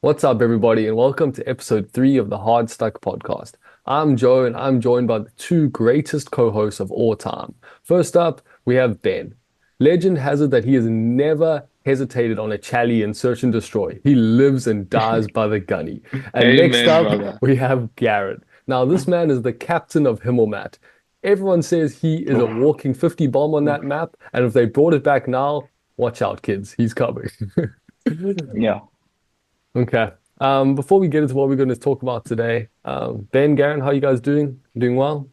What's up, everybody, and welcome to episode 3 of the Hardstuck Podcast. I'm Joe, and I'm joined by the two greatest co-hosts of all time. First up, we have Ben. Legend has it that he has never hesitated on a chally in search and destroy. He lives and dies by the gunny. And next Amen, up, brother. we have Garrett. Now, this man is the captain of Himmelmat. Everyone says he is a walking 50 bomb on that map, and if they brought it back now, watch out, kids. He's coming. Yeah, Okay. Before we get into what we're going to talk about today, Ben, Garen, how you guys doing? Doing well?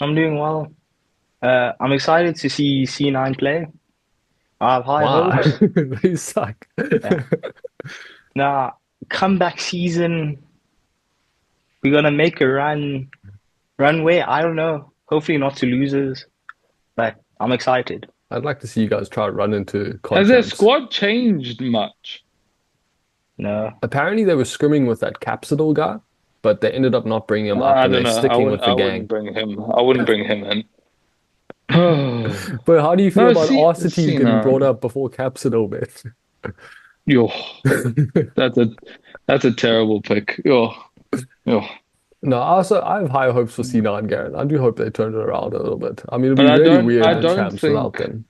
I'm doing well. I'm excited to see C9 play. I have high Wow, hopes. they suck. Yeah. Now, comeback season, we're gonna make a runway. I don't know. Hopefully not to losers, but I'm excited. I'd like to see you guys try to run into COD Has their champs. squad changed much? No, Apparently, they were scrimming with that Capsidal guy, but they ended up not bringing him up I and don't they're know. sticking with the I wouldn't gang. bring him. I wouldn't bring him in. But how do you feel No, about see, RCTs see getting brought now. up before Capsidal, Yo, man? that's a that's a terrible pick. Yo. No, also I have high hopes for C9, Garen. I do hope they turn it around a little bit. I mean, it'd But be I really don't. weird I the don't champs without think. them.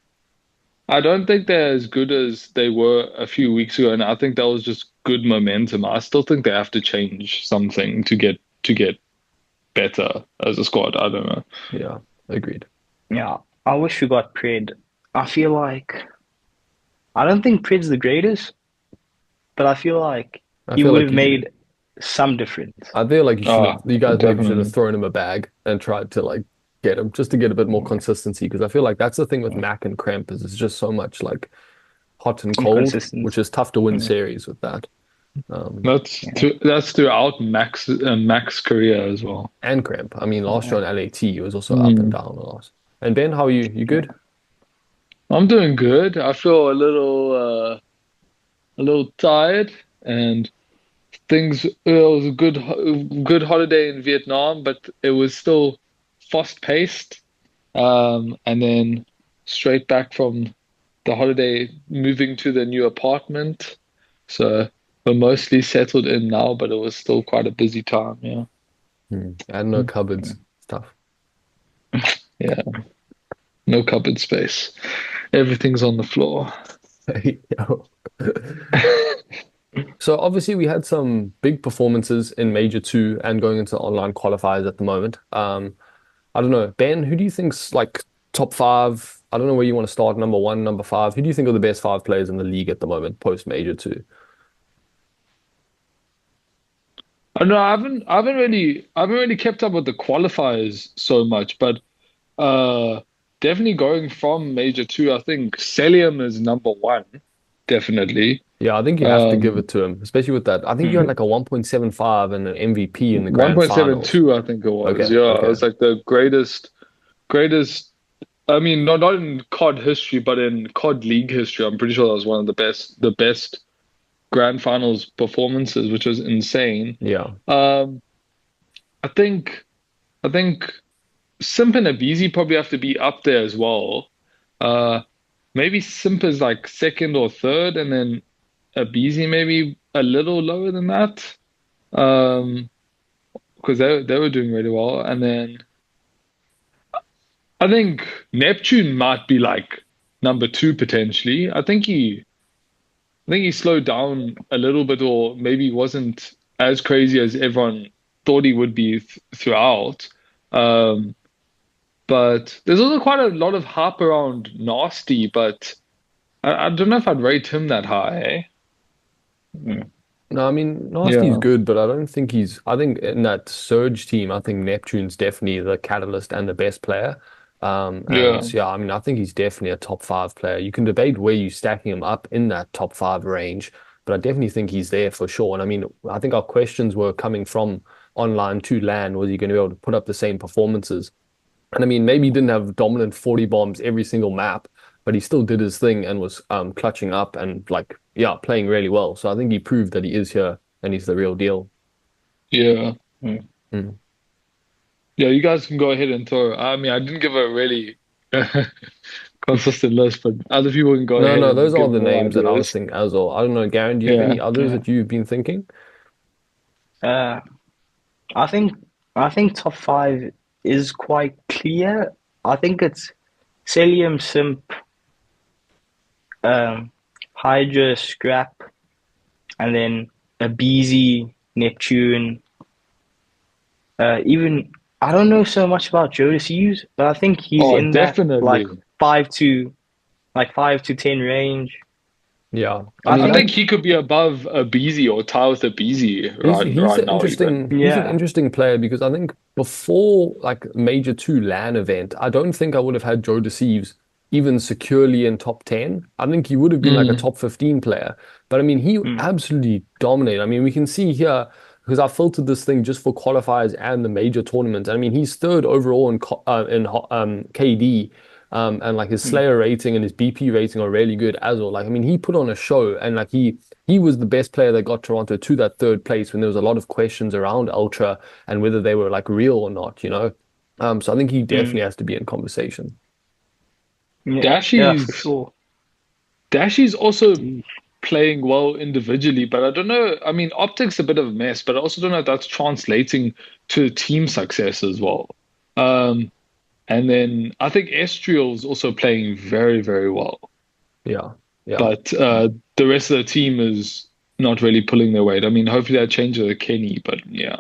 I don't think they're as good as they were a few weeks ago, and I think that was just good momentum. I still think they have to change something to get better as a squad. I don't know. Yeah, agreed. yeah. I wish we got Pred. I feel like I don't think Pred's the greatest, but I feel like I he feel would like have made some difference. you guys maybe should have Definitely. thrown him a bag and tried to like get him just to get a bit more consistency because I feel like that's the thing with Mac and Cramp is it's just so much like hot and cold, Inconsistent. which is tough to win Yeah. series with that. Um, Yeah. That's throughout Mac's career as well. and Cramp. I mean, last year Yeah. on LAT, he was also up and Mm. down a lot. And Ben, how are you? You good? Yeah. I'm doing good. I feel a little tired, and it was a good holiday in Vietnam, but it was still fast paced. And then straight back from the holiday, moving to the new apartment. So we're mostly settled in now, but it was still quite a busy time. Yeah. And no cupboards stuff. Yeah. No cupboard space. Everything's on the floor. So obviously we had some big performances in Major 2 and going into online qualifiers at the moment. I don't know, Ben, who do you think's like top five? I don't know where you want to start, number one, number five. Who do you think are the best five players in the league at the moment, post Major 2? I don't know. I haven't really kept up with the qualifiers so much, but uh, definitely going from Major Two, I think Celium is number one, definitely. Yeah, I think you have to give Um, it to him, especially with that. I think you had like a 1.75 and an MVP in the grand finals. 1.72, I think it was. Okay, Yeah, it okay. was like the greatest. I mean, not in COD history, but in COD League history. I'm pretty sure that was one of the best grand finals performances, which was insane. Yeah. Um, I think I think Simp and Abizi probably have to be up there as well. Uh, Maybe Simp is like second or third, and then Abizi maybe a little lower than that. Um, because they were doing really well. And then I think Neptune might be like number two potentially. I think he slowed down a little bit, or maybe wasn't as crazy as everyone thought he would be throughout. Um, But there's also quite a lot of hype around Nasty, but I don't know if I'd rate him that high, eh? Mm. No, I mean, Nasty's Yeah. good, but I don't think I think in that Surge team, I think Neptune's definitely the catalyst and the best player. And Yeah. yeah, I mean, I think he's definitely a top five player. You can debate where you're stacking him up in that top five range, but I definitely think he's there for sure. And I mean, I think our questions were coming from online to LAN. Was he going to be able to put up the same performances? And I mean, maybe he didn't have dominant 40 bombs every single map, but he still did his thing and was clutching up and like, yeah, playing really well. So I think he proved that he is here and he's the real deal. Yeah. Mm. Mm. Yeah, you guys can go ahead and throw. I mean, I didn't give a really consistent list, but other people can go No, ahead no, and those are give the more names that I was ideas. thinking as well. I don't know, Garen, do you have Yeah. any others Yeah. that you've been thinking? Uh, I think I think top five is quite clear. I think it's Celium, Simp, um, Hydra, Scrap, and then a BZ, Neptune. Even I don't know so much about Jonas Hughes, but I think he's Oh, in that definitely. 5 to 10 range. Yeah. I I mean I think think, he could be above a Beezy or tie with a Beezy he's right an now even. yeah, interesting player because I think before like Major 2 LAN event, I don't think I would have had Joe Deceives even securely in top 10. I think he would have been like a Mm. top 15 player. But I mean, he mm, absolutely dominated. I mean, we can see here because I filtered this thing just for qualifiers and the major tournaments. I mean, he's third overall in KD. And like his mm, Slayer rating and his BP rating are really good as well. Like, I mean, he put on a show and like he was the best player that got Toronto to that third place when there was a lot of questions around Ultra and whether they were like real or not, you know? So I think he definitely mm, has to be in conversation. yeah, yeah, for Dashy's sure. Dashy's also Mm, playing well individually, but I don't know. I mean, Optic's a bit of a mess, but I also don't know if that's translating to team success as well. Um, and then I think Estriel's also playing very, very well, Yeah. Yeah. but the rest of the team is not really pulling their weight. I mean, hopefully that changes with Kenny, but yeah.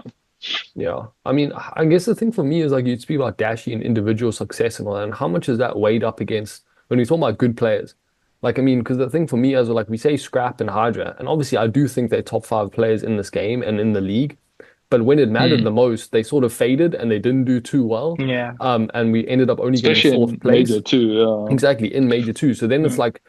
Yeah. I mean, I guess the thing for me is like you'd speak about Dashy and individual success and all that, and how much is that weighed up against when we talk about good players? Like, I mean, because the thing for me is like we say Scrap and Hydra, and obviously I do think they're top five players in this game and in the league. But when it mattered the Mm. most, they sort of faded and they didn't do too well. yeah, And we ended up only getting Especially fourth in Major place. too. Exactly, in Major 2. So then it's mm, like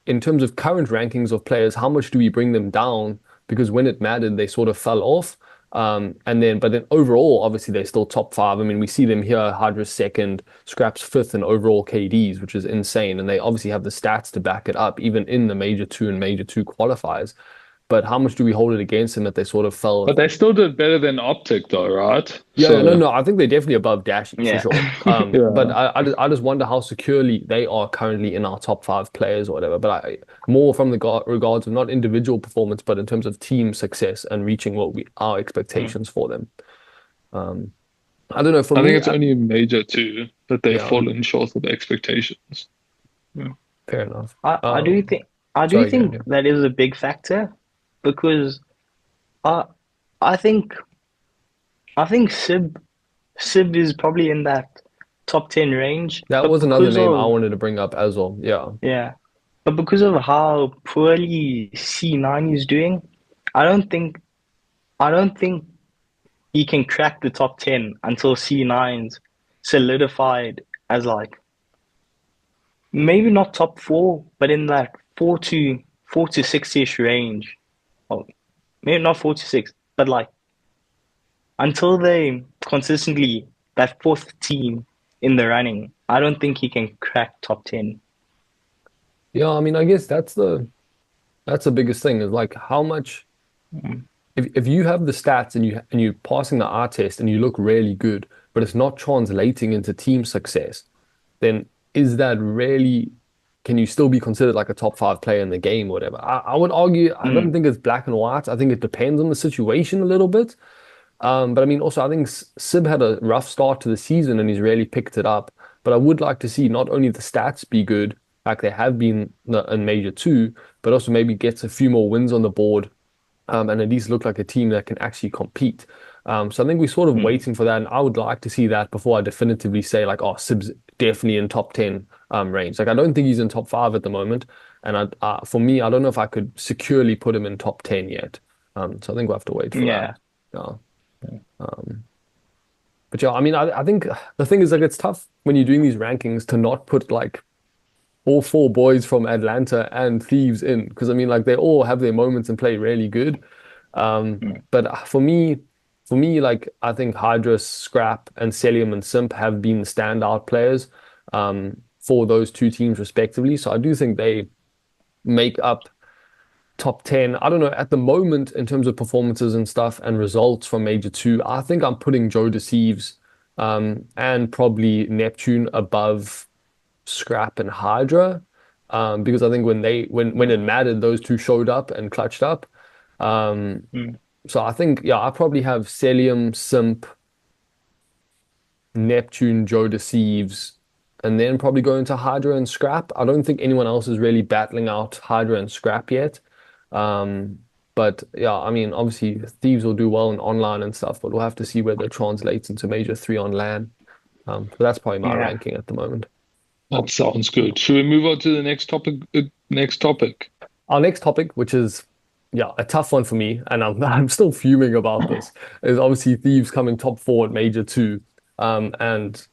in terms of current rankings of players, how much do we bring them down? Because when it mattered, they sort of fell off. But then overall, obviously, they're still top five. I mean, we see them here, Hydra's second, Scrap's fifth in overall KDs, which is insane. And they obviously have the stats to back it up, even in the Major 2 and Major 2 qualifiers. But how much do we hold it against them that they sort of fell? But they still did better than Optic though, right? Yeah, no, So no, I think they're definitely above Dashy for yeah, sure. But yeah. I just wonder how securely they are currently in our top five players or whatever. But more from the regards of not individual performance, but in terms of team success and reaching what our mm, expectations for them. Um, I don't know. For I think me, it's only Major too that they've yeah, fallen short of expectations. mm. fair enough. I do think I do Sorry, Garen, think yeah. that is a big factor because I I think I think Sib is probably in that top 10 range, That but was another because name I of wanted to bring up as well. Yeah, yeah, but because of how poorly C9 is doing, I don't think I don't think he can crack the top 10 until C9's solidified as like maybe not top four, but in that four to six-ish range. Oh, maybe not 4 to 6, but like until they consistently that fourth team in the running, I don't think he can crack top 10. yeah. I mean, I guess that's the biggest thing is like how much. Mm. If you have the stats and you're passing the eye test and you look really good, but it's not translating into team success, then is that really can you still be considered like a top five player in the game or whatever? I would argue I don't Mm. think it's black and white. I think it depends on the situation a little bit. But I mean also I think Sib had a rough start to the season and he's really picked it up. But I would like to see not only the stats be good, like they have been in Major 2, but also maybe gets a few more wins on the board and at least look like a team that can actually compete. So I think we're sort of Mm. waiting for that, and I would like to see that before I definitively say like, oh, Sib's definitely in top 10 range. Like I don't think he's in top five at the moment, and for me, I don't know if I could securely put him in top 10 yet. So I think we'll have to wait for that. Yeah. Yeah. Um, but yeah, I mean, I think the thing is like it's tough when you're doing these rankings to not put like all four boys from Atlanta and Thieves in because I mean like they all have their moments and play really good. Mm. But for me, like I think Hydra, Scrap, and Celium and Simp have been the standout players for those two teams respectively. So I do think they make up top 10. I don't know, at the moment in terms of performances and stuff and results from Major 2, I think I'm putting Joe Deceives and probably Neptune above Scrap and Hydra, because I think when it mattered, those two showed up and clutched up. Um, Mm. so I think I probably have Celium, Simp, Neptune, Joe Deceives, and then probably go into Hydra and Scrap. I don't think anyone else is really battling out Hydra and Scrap yet. Um, but yeah, I mean, obviously Thieves will do well in online and stuff, but we'll have to see whether it translates into Major 3 on LAN. So that's probably my Yeah. ranking at the moment. That sounds good. Should we move on to the next topic? Next topic. Our next topic, which is a tough one for me, and I'm still fuming about this, is obviously Thieves coming top 4 at Major 2. And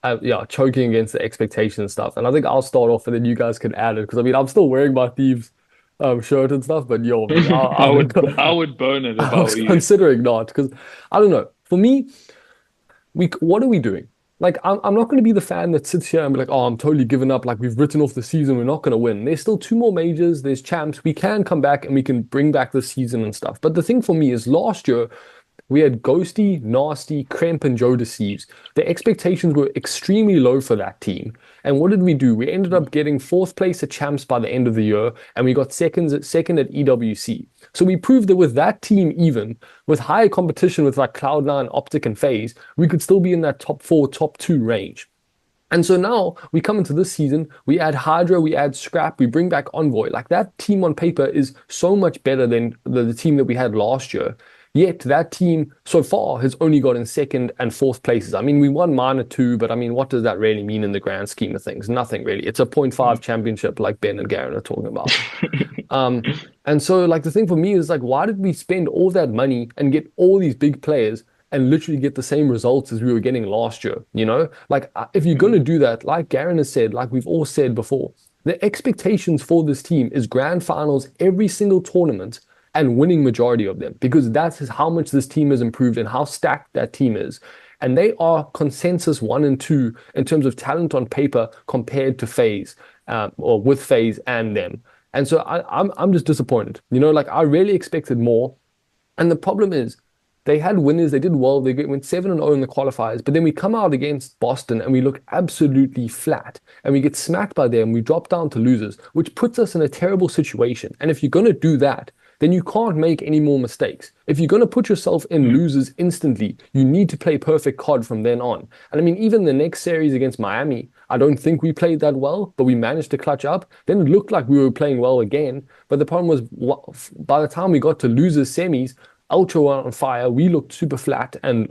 choking against the expectations and stuff. And I think I'll start off and then you guys can add it because I mean I'm still wearing my Thieves shirt and stuff, but yo, man, I would burn it if I I was were you. considering not because I don't know. For me, what are we doing? Like, I'm not going to be the fan that sits here and be like, oh, I'm totally giving up. Like, we've written off the season. We're not going to win. There's still 2 more majors. There's champs. We can come back and we can bring back the season and stuff. But the thing for me is last year, we had Ghosty, Nasty, Kremp, and Joe Deceives. The expectations were extremely low for that team. And what did we do? We ended up getting 4th place at champs by the end of the year, and we got second at EWC. So we proved that with that team, even with higher competition with like Cloud9, OpTic, and FaZe, we could still be in that top 4, top 2 range. And so now we come into this season, we add Hydra, we add Scrap, we bring back Envoy. Like that team on paper is so much better than the team that we had last year. Yet that team so far has only gotten 2nd and 4th places. I mean, we won -2, but I mean, what does that really mean in the grand scheme of things? Nothing really. It's a 0.5 championship like Ben and Garen are talking about. And so like the thing for me is like, why did we spend all that money and get all these big players and literally get the same results as we were getting last year? You know, like if you're going to do that, like Garen has said, like we've all said before, the expectations for this team is grand finals every single tournament and winning majority of them because that's how much this team has improved and how stacked that team is. And they are consensus 1 and 2 in terms of talent on paper compared to FaZe, or with FaZe and them. And so I'm just disappointed. You know, like I really expected more. And the problem is they had winners, they did well, they went 7-0 in the qualifiers, but then we come out against Boston and we look absolutely flat and we get smacked by them, we drop down to losers, which puts us in a terrible situation. And if you're going to do that, then you can't make any more mistakes. If you're going to put yourself in losers instantly, you need to play perfect COD from then on. And I mean, even the next series against Miami, I don't think we played that well, but we managed to clutch up. Then it looked like we were playing well again. But the problem was by the time we got to losers semis, Ultra were on fire. We looked super flat and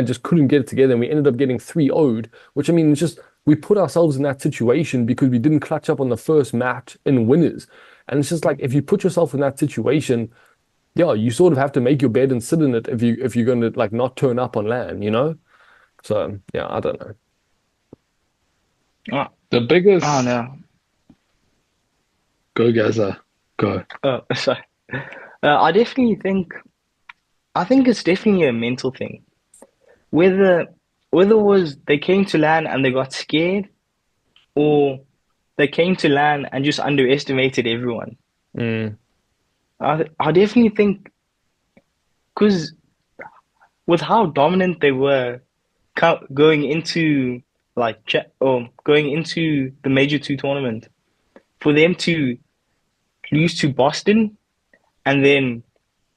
just couldn't get it together. And we ended up getting 3-0'd, which I mean, it's just we put ourselves in that situation because we didn't clutch up on the first match in winners. And it's just like if you put yourself in that situation, you sort of have to make your bed and sit in it if you're going to like not turn up on LAN, you know? So yeah, I don't know. The biggest. Oh no. Go, Gaza. Go. Oh, sorry. I think it's definitely a mental thing. Whether it was they came to LAN and they got scared, or they came to LAN and just underestimated everyone. Mm. I definitely think because with how dominant they were going into going into the Major 2 tournament, for them to lose to Boston and then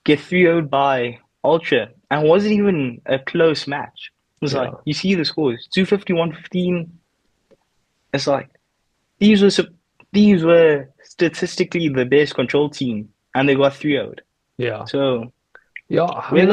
get 3-0'd by Ultra, and it wasn't even a close match. It was like you see the scores 250, 115. It's like these were statistically the best control team, and they got 3-0'd. Yeah. So yeah, I mean,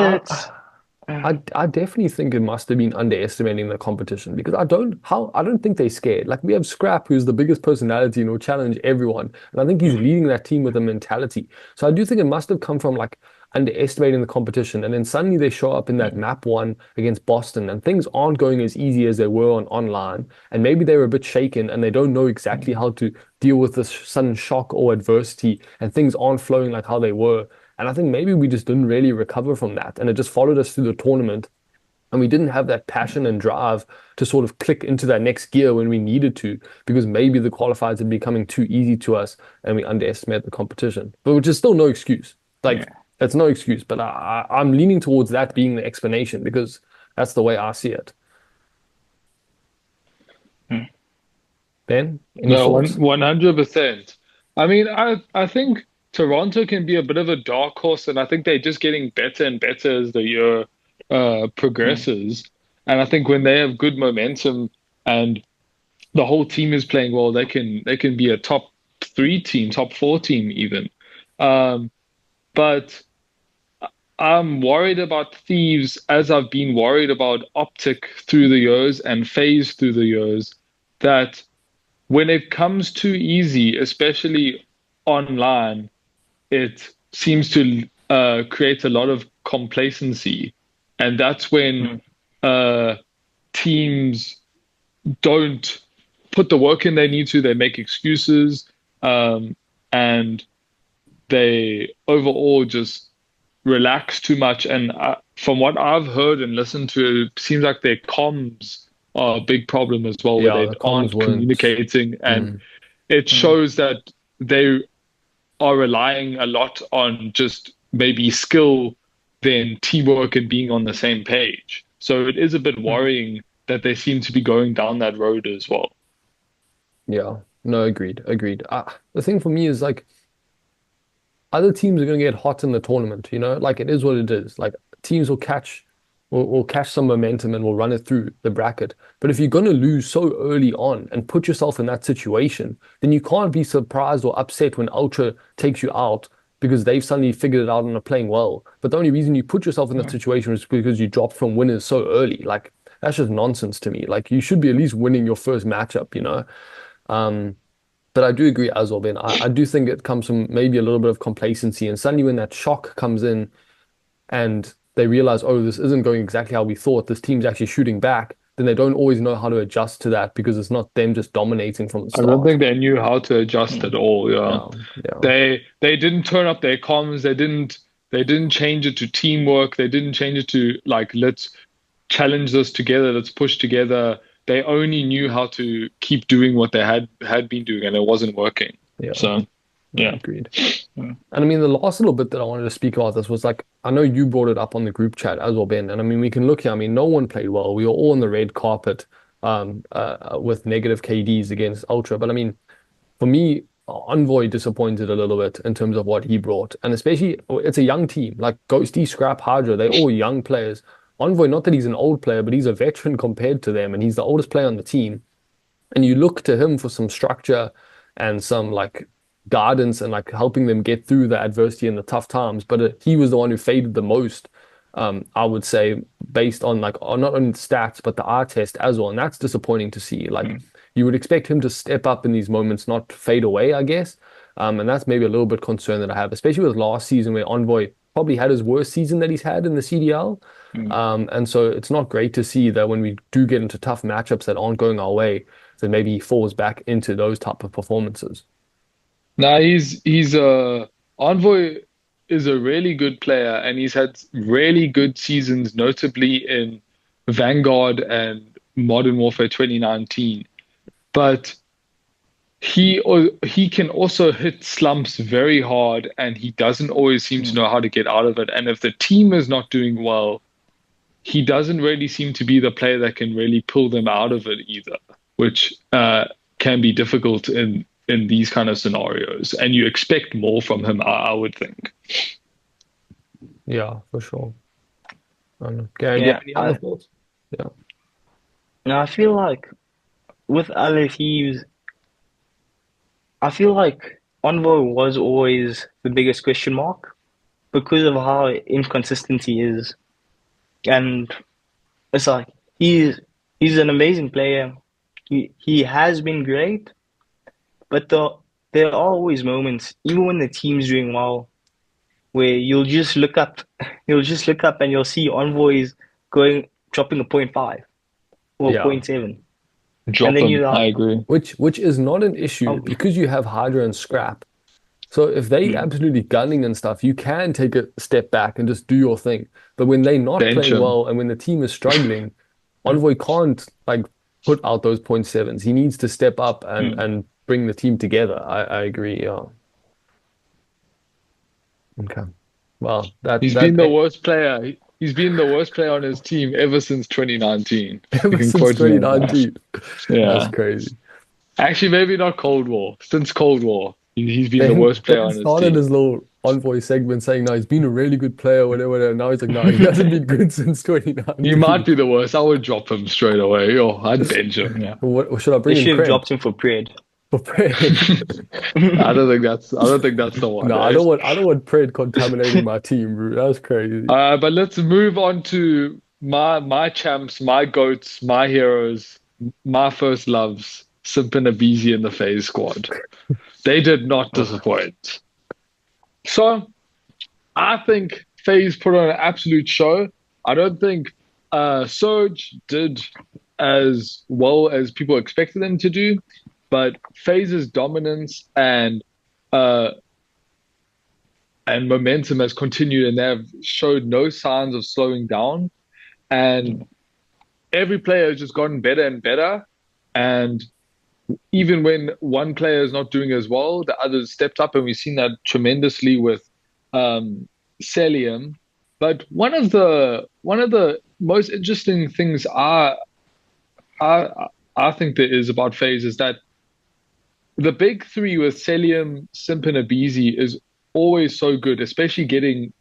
I definitely think it must have been underestimating the competition because I don't think they're scared. Like we have Scrap, who's the biggest personality and will challenge everyone, and I think he's leading that team with a mentality. So I do think it must have come from like underestimating the competition, and then suddenly they show up in that map 1 against Boston, and things aren't going as easy as they were online, and maybe they were a bit shaken and they don't know exactly how to deal with this sudden shock or adversity, and things aren't flowing like how they were. And I think maybe we just didn't really recover from that. And it just followed us through the tournament. And we didn't have that passion and drive to sort of click into that next gear when we needed to, because maybe the qualifiers had becoming too easy to us and we underestimated the competition. But which is still no excuse. That's no excuse. But I'm leaning towards that being the explanation because that's the way I see it. Ben, any No, thoughts? 100%. I mean, I think Toronto can be a bit of a dark horse, and I think they're just getting better and better as the year Mm. progresses. And I think when they have good momentum and the whole team is playing well, they can be a top three team, top four team even. Um, but I'm worried about Thieves as I've been worried about OpTic through the years and FaZe through the years, that when it comes too easy, especially online, it seems to create a lot of complacency. And that's when Mm. uh, teams don't put the work in they need to, they make excuses, and they overall just relax too much. And from what I've heard and listened to, it seems like their comms are a big problem as well, where Yeah, they the comms aren't weren't. communicating. And Mm, it Mm. shows that they are relying a lot on just maybe skill than teamwork and being on the same page. So it is a bit Mm. worrying that they seem to be going down that road as well. yeah, no, agreed, agreed. The thing for me is like other teams are going to get hot in the tournament, you know, like it is what it is. Like teams will catch some momentum and will run it through the bracket. But if you're going to lose so early on and put yourself in that situation, then you can't be surprised or upset when Ultra takes you out because they've suddenly figured it out and are playing well. But the only reason you put yourself in that Mm. situation is because you dropped from winners so early. Like that's just nonsense to me. Like you should be at least winning your first matchup, you know? Um, but I do agree as well, Ben. I do think it comes from maybe a little bit of complacency. And suddenly when that shock comes in and they realize, oh, this isn't going exactly how we thought, this team's actually shooting back, then they don't always know how to adjust to that because it's not them just dominating from the I don't start. think they knew how to adjust at Mm. all. Yeah, Yeah, yeah, they didn't turn up their comms. They didn't change it to teamwork. They didn't change it to like, let's challenge this together. Let's push together. They only knew how to keep doing what they had been doing, and it wasn't working. yeah. So No, yeah, agreed. Mm. And I mean, the last little bit that I wanted to speak about this was like, I know you brought it up on the group chat as well, Ben. And I mean, we can look here. I mean, no one played well. We were all on the red carpet with negative KDs against Ultra. But I mean, for me, Envoy disappointed a little bit in terms of what he brought. And especially, it's a young team like Ghosty, Scrap, Hydra. They're all young players. Envoy, not that he's an old player, but he's a veteran compared to them. And he's the oldest player on the team. And you look to him for some structure and some like guidance and like helping them get through the adversity and the tough times. But he was the one who faded the most, I would say, based on like not only the stats but the eye test as well. And that's disappointing to see. Like Mm. you would expect him to step up in these moments, not fade away, I guess. And that's maybe a little bit concern that I have, especially with last season where Envoy probably had his worst season that he's had in the CDL. Mm. And so it's not great to see that when we do get into tough matchups that aren't going our way, then maybe he falls back into those type of performances. now he's Envoy is a really good player, and he's had really good seasons, notably in Vanguard and Modern Warfare 2019. But he can also hit slumps very hard, and he doesn't always seem to Mm. know how to get out of it. And if the team is not doing well, he doesn't really seem to be the player that can really pull them out of it either, which can be difficult in these kind of scenarios. And you expect more from him, I would think. Yeah, for sure. I don't know. Gary, do you Yeah. have any other thoughts? Yeah. Now I feel like with other Thieves, I feel like Envoy was always the biggest question mark because of how inconsistent he is. And it's like he's an amazing player. He has been great, but there are always moments, even when the team's doing well, where you'll just look up and you'll see Envoys dropping a point 0.5 or Yeah. 0.7. And Drop then him. you're I like, agree. Which is not an issue oh, because you have Hydra and Scrap. So if they mm, absolutely gunning and stuff, you can take a step back and just do your thing. But when they're not Bench playing him. well and when the team is struggling, Envoy can't like put out those point sevens. He needs to step up and mm, bring the team together. I agree. Yeah. Okay. Well, He's been the worst player. He's been the worst player on his team ever since 2019. You ever can since quote me on that. 2019. That's Yeah. crazy. Actually, maybe not Cold War. Since Cold War, he's been the Ben, worst player Ben on his started team. his little envoy segment saying, no, he's been a really good player, whatever, whatever. Now he's like, no, he hasn't been good since He might 2019. be the worst. I would drop him straight away. Oh, I'd bench him. Yeah. Or should I They bring in should have Cred dropped him for Pred. for Pred? I don't think that's the one. No, Eh? I don't want Pred contaminating my team, bro. That's crazy. But let's move on to my champs, my goats, my heroes, my first loves, Simp and Abizi in the FaZe squad. They did not disappoint. So I think FaZe put on an absolute show. I don't think Surge did as well as people expected them to do, but FaZe's dominance uh, and momentum has continued, and they have showed no signs of slowing down. And every player has just gotten better and better. And even when one player is not doing as well, the others stepped up, and we've seen that tremendously with Celium. But one of the most interesting things I think there is about FaZe is that the big three with Celium, Simp, and Abizi is always so good, especially getting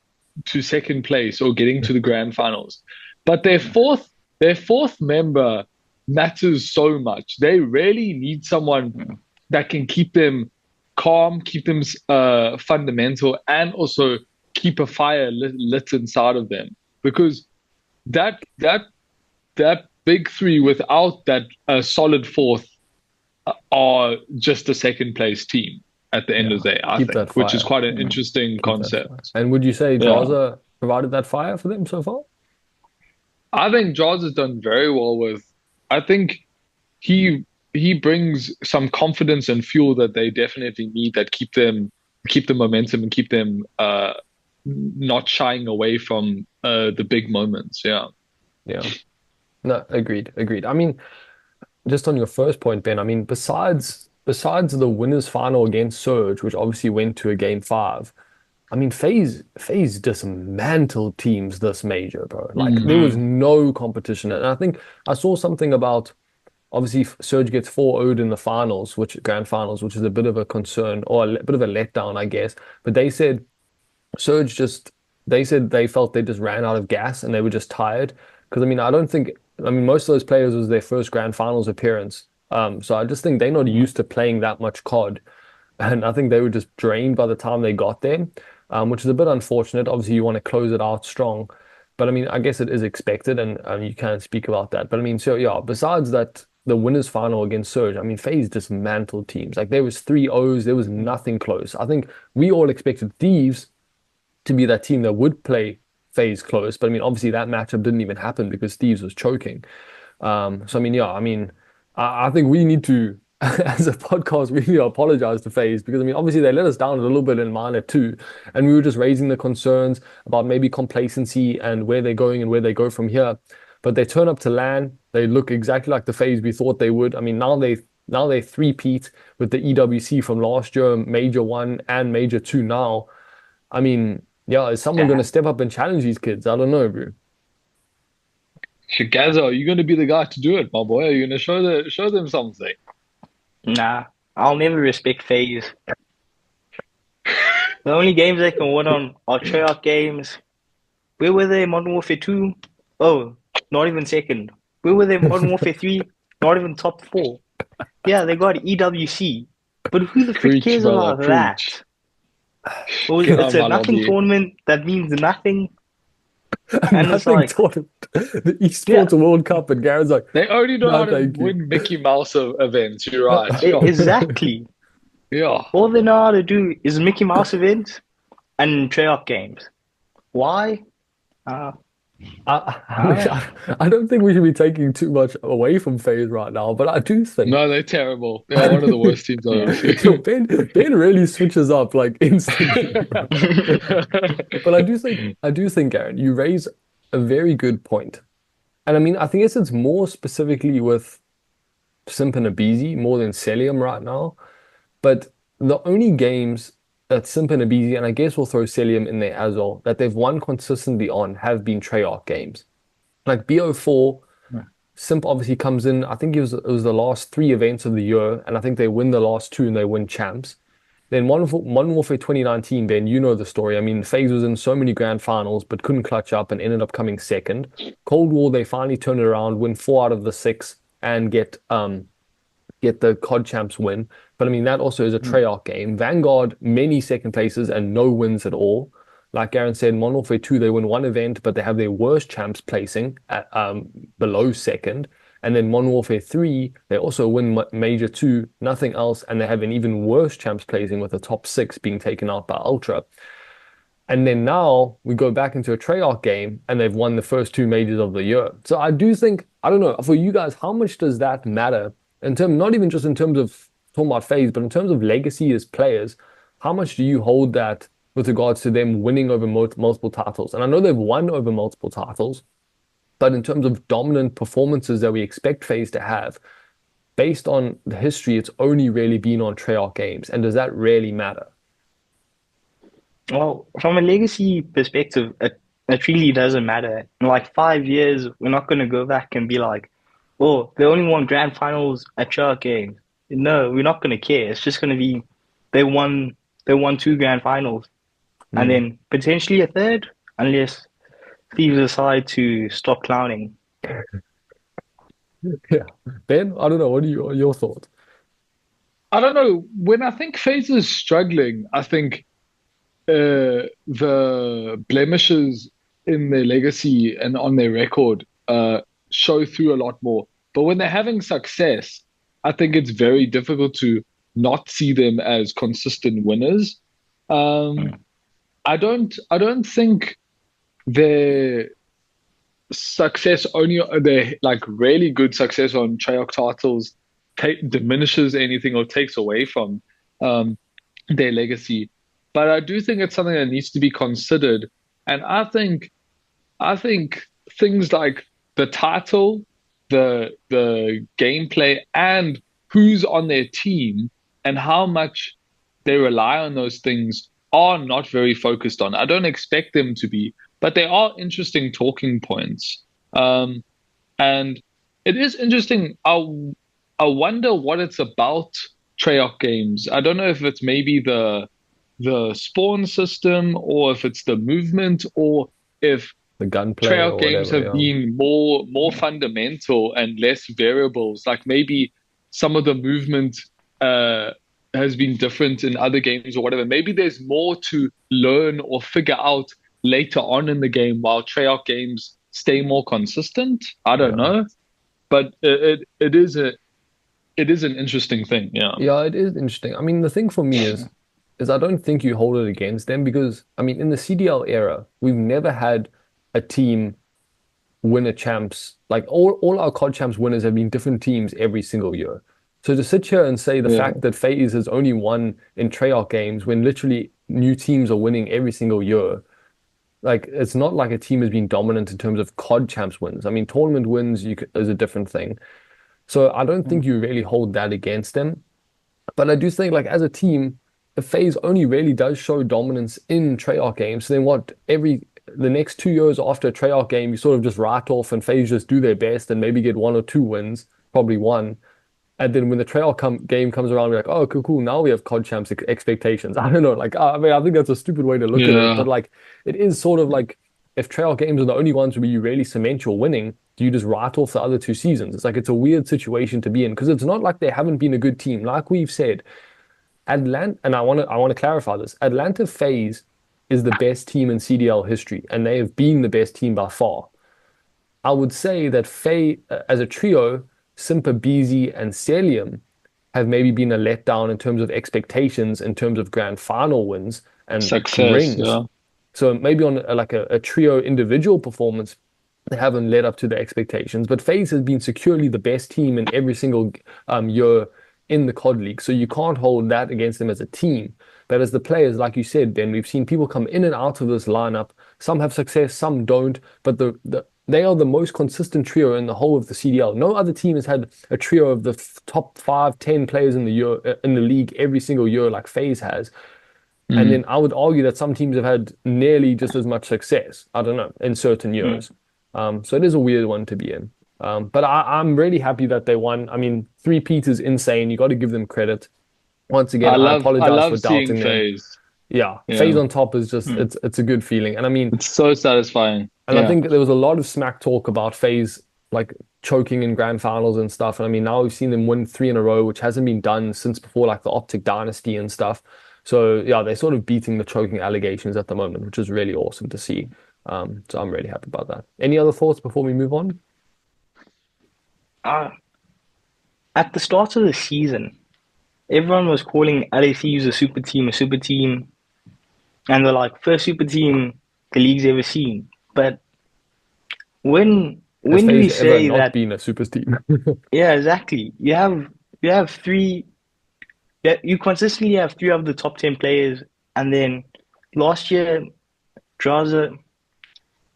to second place or getting to the grand finals. But their fourth member matters so much. They really need someone that can keep them calm, keep them fundamental, and also keep a fire lit inside of them. Because that big three without that solid fourth are just a second place team at the end of the day, I Keep that think, which is fire. quite an interesting Keep that fire. concept. And would you say Yeah. Jaza provided that fire for them so far? I think Jaws has done very well with. I think he brings some confidence and fuel that they definitely need that keep the momentum and keep them not shying away from the big moments. Yeah. Yeah. No, agreed, agreed. I mean, just on your first point, Ben, I mean, besides the winners final against Surge, which obviously went to a game five, I mean, FaZe dismantled teams this major, bro. Like there was no competition. And I think I saw something about obviously Surge gets 4-0'd in the finals, which grand finals, which is a bit of a concern or bit of a letdown, I guess. But they said Surge just they said they felt they just ran out of gas and they were just tired. Because I mean, I mean most of those players was their first grand finals appearance. So I just think they're not used to playing that much COD. And I think they were just drained by the time they got there, which is a bit unfortunate. Obviously, you want to close it out strong. But I mean, I guess it is expected and you can't speak about that. But I mean, so yeah, besides that, the winners final against Surge, I mean, FaZe dismantled teams. Like there was 3-0s, there was nothing close. I think we all expected Thieves to be that team that would play FaZe close. But I mean, obviously that matchup didn't even happen because Thieves was choking. So I mean, yeah, I mean, I think we need to, as a podcast, we need to apologize to FaZe because I mean, obviously they let us down a little bit in Minor too, and we were just raising the concerns about maybe complacency and where they're going and where they go from here. But they turn up to LAN, they look exactly like the FaZe we thought they would. I mean, now they three-peat with the EWC from last year, Major 1 and Major 2 now. I mean, yeah, is someone going to step up and challenge these kids? I don't know, bro. Shikaza, are you going to be the guy to do it, my boy? Are you going to show them something? Nah, I'll never respect FaZe. The only games they can win on are tryout games. Where were they in Modern Warfare 2? Oh, not even second. Where were they in Modern Warfare 3? Not even top 4. Yeah, they got EWC. But who the frick Preach, cares brother, about that? preach. Well, Come it's a on, nothing LB. tournament that means nothing. And it's Nothing like, taught the esports World Cup, and Garen's like, They only know no, how to thank you. win Mickey Mouse events. You're right. Yeah. exactly. Yeah. All they know how to do is Mickey Mouse events and tryout games. Why? I don't think we should be taking too much away from FaZe right now, but I do think No, they're terrible. They're one of the worst teams I've ever Yo, seen. Ben really switches up like instantly, bro. But I do think, Aaron, you raise a very good point. And I mean, I think it's more specifically with Simp and Abizi more than Celium right now. But the only games that Simp and Abizi, and I guess we'll throw Celium in there as well, that they've won consistently on have been Treyarch games. Like BO4, Simp obviously comes in. I think it was the last three events of the year, and I think they win the last two and they win champs. Then Modern Warfare 2019, Ben, you know the story. I mean, FaZe was in so many grand finals, but couldn't clutch up and ended up coming second. Cold War, they finally turn it around, win four out of the six, and get the COD champs win. But I mean, that also is a Treyarch game. Vanguard, many second places and no wins at all. Like Garen said, Modern Warfare 2, they win one event, but they have their worst champs placing at below second. And then Modern Warfare 3, they also win Major 2, nothing else, and they have an even worse champs placing with the top six being taken out by Ultra. And then now we go back into a Treyarch game and they've won the first two majors of the year. So I do think, I don't know, for you guys, how much does that matter in terms, not even just in terms of talking about FaZe, but in terms of legacy as players, how much do you hold that with regards to them winning over multiple titles? And I know they've won over multiple titles, but in terms of dominant performances that we expect FaZe to have, based on the history, it's only really been on Treyarch games. And does that really matter? Well, from a legacy perspective, it really doesn't matter. In like 5 years, we're not going to go back and be like, oh, they only won grand finals at Shark Games. No, we're not going to care. It's just going to be they won they won two grand finals and Mm. then potentially a third, unless Thieves decide to stop clowning. Yeah. Ben, I don't know. What are your thoughts? I don't know. When I think FaZe is struggling, I think the blemishes in their legacy and on their record show through a lot more. But when they're having success, I think it's very difficult to not see them as consistent winners. Um, Mm. I don't think their success only their like really good success on Treyarch titles diminishes anything or takes away from um, their legacy. But I do think it's something that needs to be considered. And I think things like the title, the gameplay, and who's on their team and how much they rely on those things are not very focused on. I don't expect them to be, but they are interesting talking points. Um, and it is interesting. I wonder what it's about Treyarch games. I don't know if it's maybe the spawn system or if it's the movement or if The gunplay Treyarch or games whatever, have yeah. been more fundamental and less variables. Like maybe some of the movement uh, has been different in other games or whatever. Maybe there's more to learn or figure out later on in the game while Treyarch games stay more consistent. I don't Yeah. know, but it is an interesting thing. Yeah. Yeah, it is interesting. I mean, the thing for me is I don't think you hold it against them because I mean, in the CDL era, we've never had a team win a champs. Like all our COD champs winners have been different teams every single year. So to sit here and say the Yeah. fact that FaZe has only won in Treyarch games when literally new teams are winning every single year, like it's not like a team has been dominant in terms of COD champs wins. I mean, tournament wins is a different thing. So I don't think you really hold that against them. But I do think, like, as a team, if FaZe only really does show dominance in Treyarch games, then what the next 2 years after a Treyarch game, you sort of just write off and FaZe just do their best and maybe get one or two wins, probably one. And then when the game comes around, we're like, oh, cool, cool. Now we have COD champs expectations. I don't know. Like, I mean, I think that's a stupid way to look at it. But Yeah. like, it is sort of like if Treyarch games are the only ones where you really cement your winning, do you just write off the other two seasons? It's like it's a weird situation to be in because it's not like they haven't been a good team. Like we've said, Atlanta, and I want to clarify this. Atlanta FaZe is the best team in CDL history, and they have been the best team by far. I would say that FaZe, as a trio, Simpa, BZ, and Celium have maybe been a letdown in terms of expectations, in terms of grand final wins and Success. rings. Yeah. So maybe on like a trio individual performance, they haven't led up to the expectations. But FaZe has been securely the best team in every single year in the COD League. So you can't hold that against them as a team. But as the players, like you said, Ben, we've seen people come in and out of this lineup. Some have success, some don't. But they are the most consistent trio in the whole of the CDL. No other team has had a trio of the top 5, 10 players in the year in the league every single year like FaZe has. And Mm. then I would argue that some teams have had nearly just as much success. I don't know, in certain Mm. years. So it is a weird one to be in. But I'm really happy that they won. I mean, three-peat is insane. You got to give them credit. Once again, I I apologize for love seeing doubting them. FaZe. Yeah, FaZe Yeah, on top is just it's a good feeling. And I mean, it's so satisfying. and I Yeah, think there was a lot of smack talk about FaZe like choking in grand finals and stuff. And I mean, now we've seen them win three in a row, which hasn't been done since before like the OpTic dynasty and stuff. So yeah, they're sort of beating the choking allegations at the moment, which is really awesome to see. So I'm really happy about that. Any other thoughts before we move on? Uh, at the start of the season, everyone was calling LA Thieves a super team, and they're like first super team the league's ever seen. But Has when do we FaZe ever say not that? been a super team? Yeah, exactly. You have three. Yeah, you consistently have three of the top 10 players, and then last year, Draza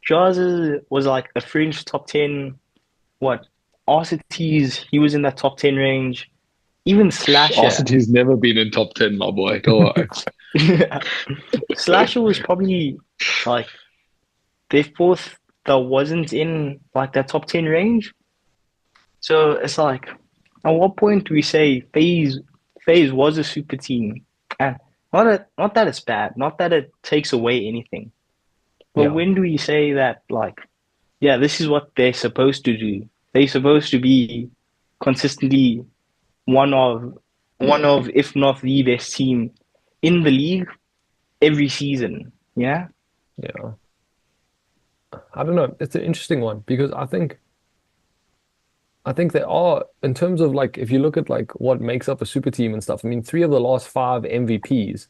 Draza was like a fringe top 10. What? Arcites, he was in that top 10 range. Even Slasher. Ausity's never been in top 10, my boy. Don't worry. Slasher was probably like their fourth that wasn't in like that top 10 range. So it's like, at what point do we say FaZe was a super team? And not that it's bad, not that it takes away anything. But Yeah. when do we say that, like, yeah, this is what they're supposed to do? They're supposed to be consistently one of, if not the best team in the league every season. Yeah. Yeah. I don't know. It's an interesting one because I think they are in terms of like if you look at like what makes up a super team and stuff. I mean, three of the last five MVPs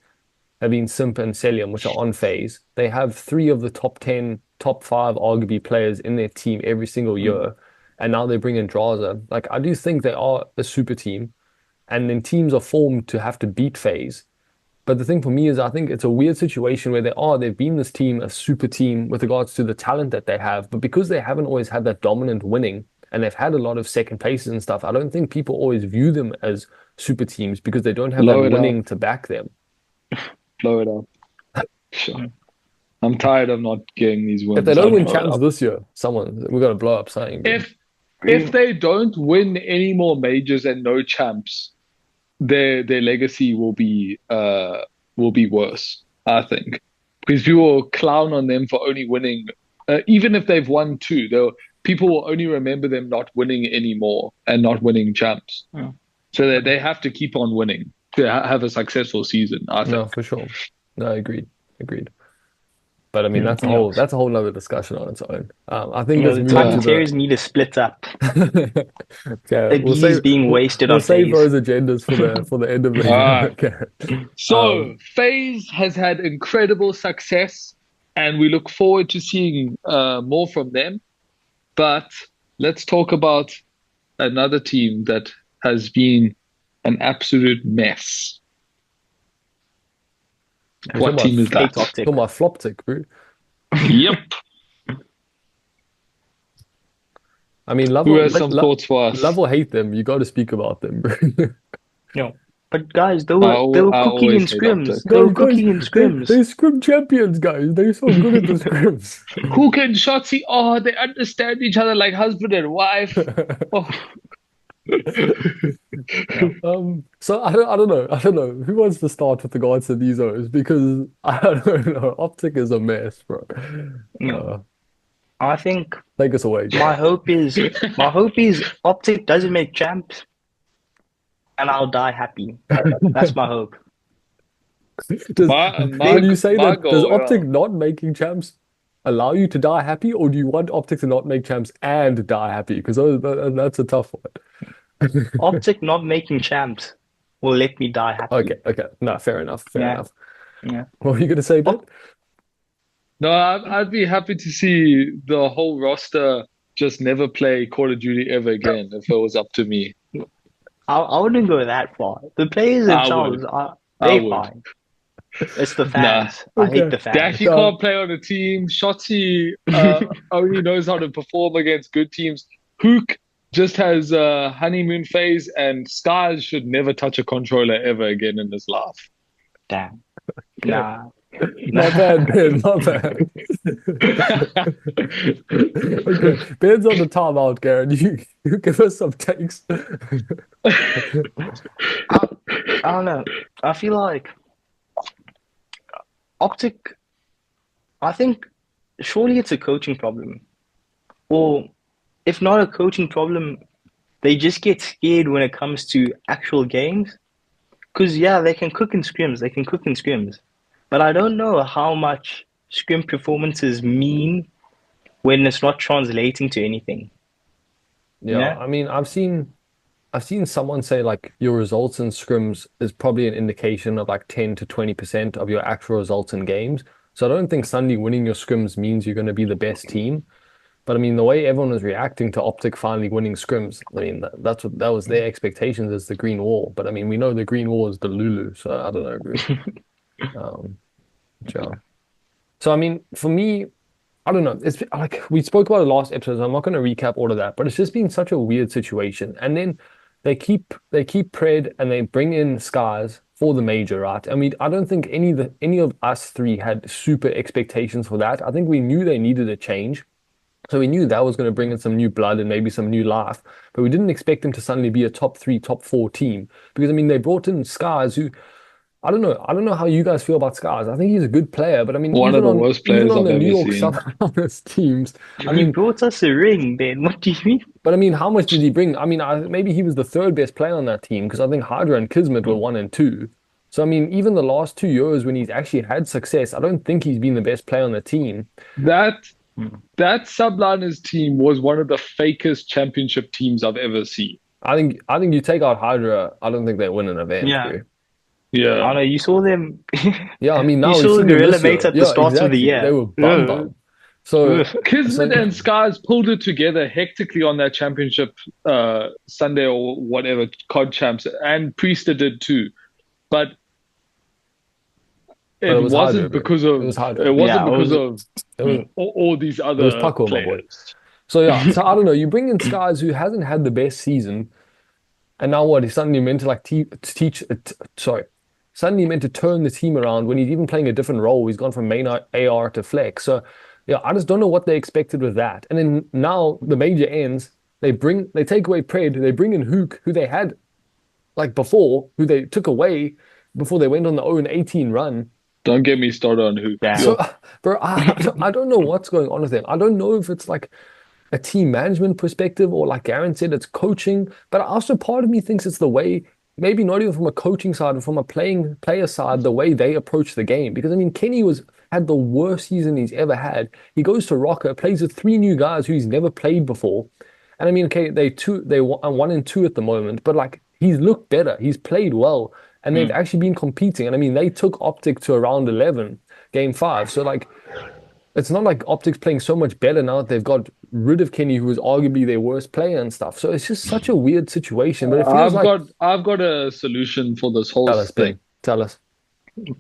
have been Simp and Celium, which are on phase. They have three of the top 10, top five arguably players in their team every single year. And now they bring in Draza. Like I do think they are a super team. And then teams are formed to have to beat phase. But the thing for me is I think it's a weird situation where they've been this team, a super team with regards to the talent that they have, but because they haven't always had that dominant winning and they've had a lot of second places and stuff, I don't think people always view them as super teams because they don't have that Blow it up. winning to back them. Blow it up. Sure. I'm tired of not getting these wins. If they don't I'll win blow it champs up. this year, we're gonna blow up something, bro. If they don't win any more majors and no champs, their legacy will be worse, I think. Because people will clown on them for only winning, even if they've won two, people will only remember them not winning anymore and not winning champs. Yeah. So they have to keep on winning to have a successful season, I think. No, for sure. No, agreed. But I mean, Yeah. that's a whole nother discussion on its own. I think You know, let's the move Titan to Terriers need to split up. the. Okay, The D's being wasted we'll on save FaZe. those agendas for the end of the All right. Okay. So FaZe has had incredible success, and we look forward to seeing more from them. But let's talk about another team that has been an absolute mess. What team is that? OpTic. Talking about FlopTic, bro. Yep. I mean, love Who or, has some thoughts for us? love or hate them, you got to speak about them, bro. No. But guys, they were I cooking in always hate scrims. OpTic. They were Guys, cooking in they're scrims. scrim champions, guys. They're so good at the scrims. Hook and Shotzi, oh, they understand each other like husband and wife. Oh. So I don't know. Who wants to start with regards to these O's? Because I don't know. OpTic is a mess, bro. No. I think Take us away, Joe. my hope is OpTic doesn't make champs, and I'll die happy. That's my hope. When you say my that, does goal, OpTic not making champs allow you to die happy, or do you want OpTic to not make champs and die happy? Because that's a tough one. OpTic not making champs will let me die happy. Okay. No, fair enough. Yeah. What were you going to say, Ben? No, I'd be happy to see the whole roster just never play Call of Duty ever again if it was up to me. I wouldn't go that far. The players I themselves would. they're would. fine. It's the fans. I hate the fans. Dashi can't play on a team. Shotzi only knows how to perform against good teams. Hook just has a honeymoon phase, and Skies should never touch a controller ever again in his life. Damn. Nah. My bad, Ben. My bad. Okay, Ben's on the timeout, Garen. You give us some takes. I, I don't know. I feel like OpTic, I think surely it's a coaching problem. Or if not a coaching problem, they just get scared when it comes to actual games. Because, yeah, they can cook in scrims, they can cook in scrims. But I don't know how much scrim performances mean when it's not translating to anything. You Yeah, know? I mean, I've seen someone say like your results in scrims is probably an indication of like 10 to 20% of your actual results in games. So I don't think suddenly winning your scrims means you're going to be the best team. But I mean, the way everyone was reacting to OpTic finally winning scrims, I mean, that was their expectations as the green wall. But I mean, we know the green wall is the Lulu, so I don't know, bro. Um, yeah. So I mean, for me, I don't know. It's like we spoke about it last episode, so I'm not going to recap all of that, but it's just been such a weird situation. And then they keep Pred and they bring in Skies for the major, right? I mean, I don't think any of us three had super expectations for that. I think we knew they needed a change. So we knew that was going to bring in some new blood and maybe some new life, but we didn't expect them to suddenly be a top three, top four team. Because I mean, they brought in Skies, who I don't know how you guys feel about Skies. I think he's a good player, but I mean, One of the worst even players on I've the New ever York seen. Submariners teams, I He mean, brought us a ring, Ben. What do you mean? but I mean, how much did he bring? I mean, maybe he was the third best player on that team because I think Hydra and Kismet were one and two. So I mean, even the last 2 years when he's actually had success, I don't think he's been the best player on the team. That that Subliners team was one of the fakest championship teams I've ever seen. I think you take out Hydra, I don't think they win an event, Yeah. bro. Yeah. I don't know. You saw them. Yeah, I mean You now we've saw the seen them Gorilla this Mates year. at the Yeah, start of the exactly. They year. were bum Ugh. bum. So Ugh. Kismet so and Skies pulled it together hectically on that championship Sunday or whatever, COD champs, and Priester did too. But but it was Hydra, bro. It was it Hydra. wasn't Yeah, it because was. of It was all these it was other Paco, my boy. players. So yeah, so I don't know. You bring in Skies who hasn't had the best season, and now what? He's suddenly meant to like sorry, suddenly meant to turn the team around when he's even playing a different role. He's gone from main AR to flex. So yeah, I just don't know what they expected with that. And then now the major ends. They take away Pred. They bring in Hook, who they had like before, who they took away before they went on the 0-18 run. Don't get me started on who. So, Damn. bro, I don't know what's going on with them. I don't know if it's like a team management perspective or like Aaron said, it's coaching. But also part of me thinks it's the way, maybe not even from a coaching side, but from a playing player side, the way they approach the game. Because I mean, Kenny had the worst season he's ever had. He goes to Rocker, plays with three new guys who he's never played before. And I mean, okay, they are 1 and 2 at the moment, but like he's looked better. He's played well, and they've actually been competing. And I mean, they took OpTic to around 11, game five. So like, it's not like OpTic's playing so much better now that they've got rid of Kenny, who was arguably their worst player and stuff. So it's just such a weird situation. But it feels like I've got a solution for this whole tell us, thing. Ben, tell us.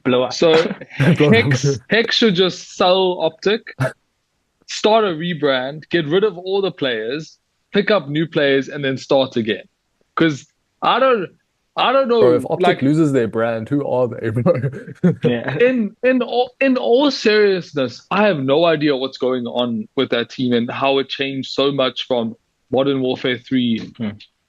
Blow up. So Hex should just sell OpTic, start a rebrand, get rid of all the players, pick up new players, and then start again. Because I don't Bro, if know, OpTic like loses their brand, who are they, bro? Yeah. in all seriousness, I have no idea what's going on with that team and how it changed so much from Modern Warfare 3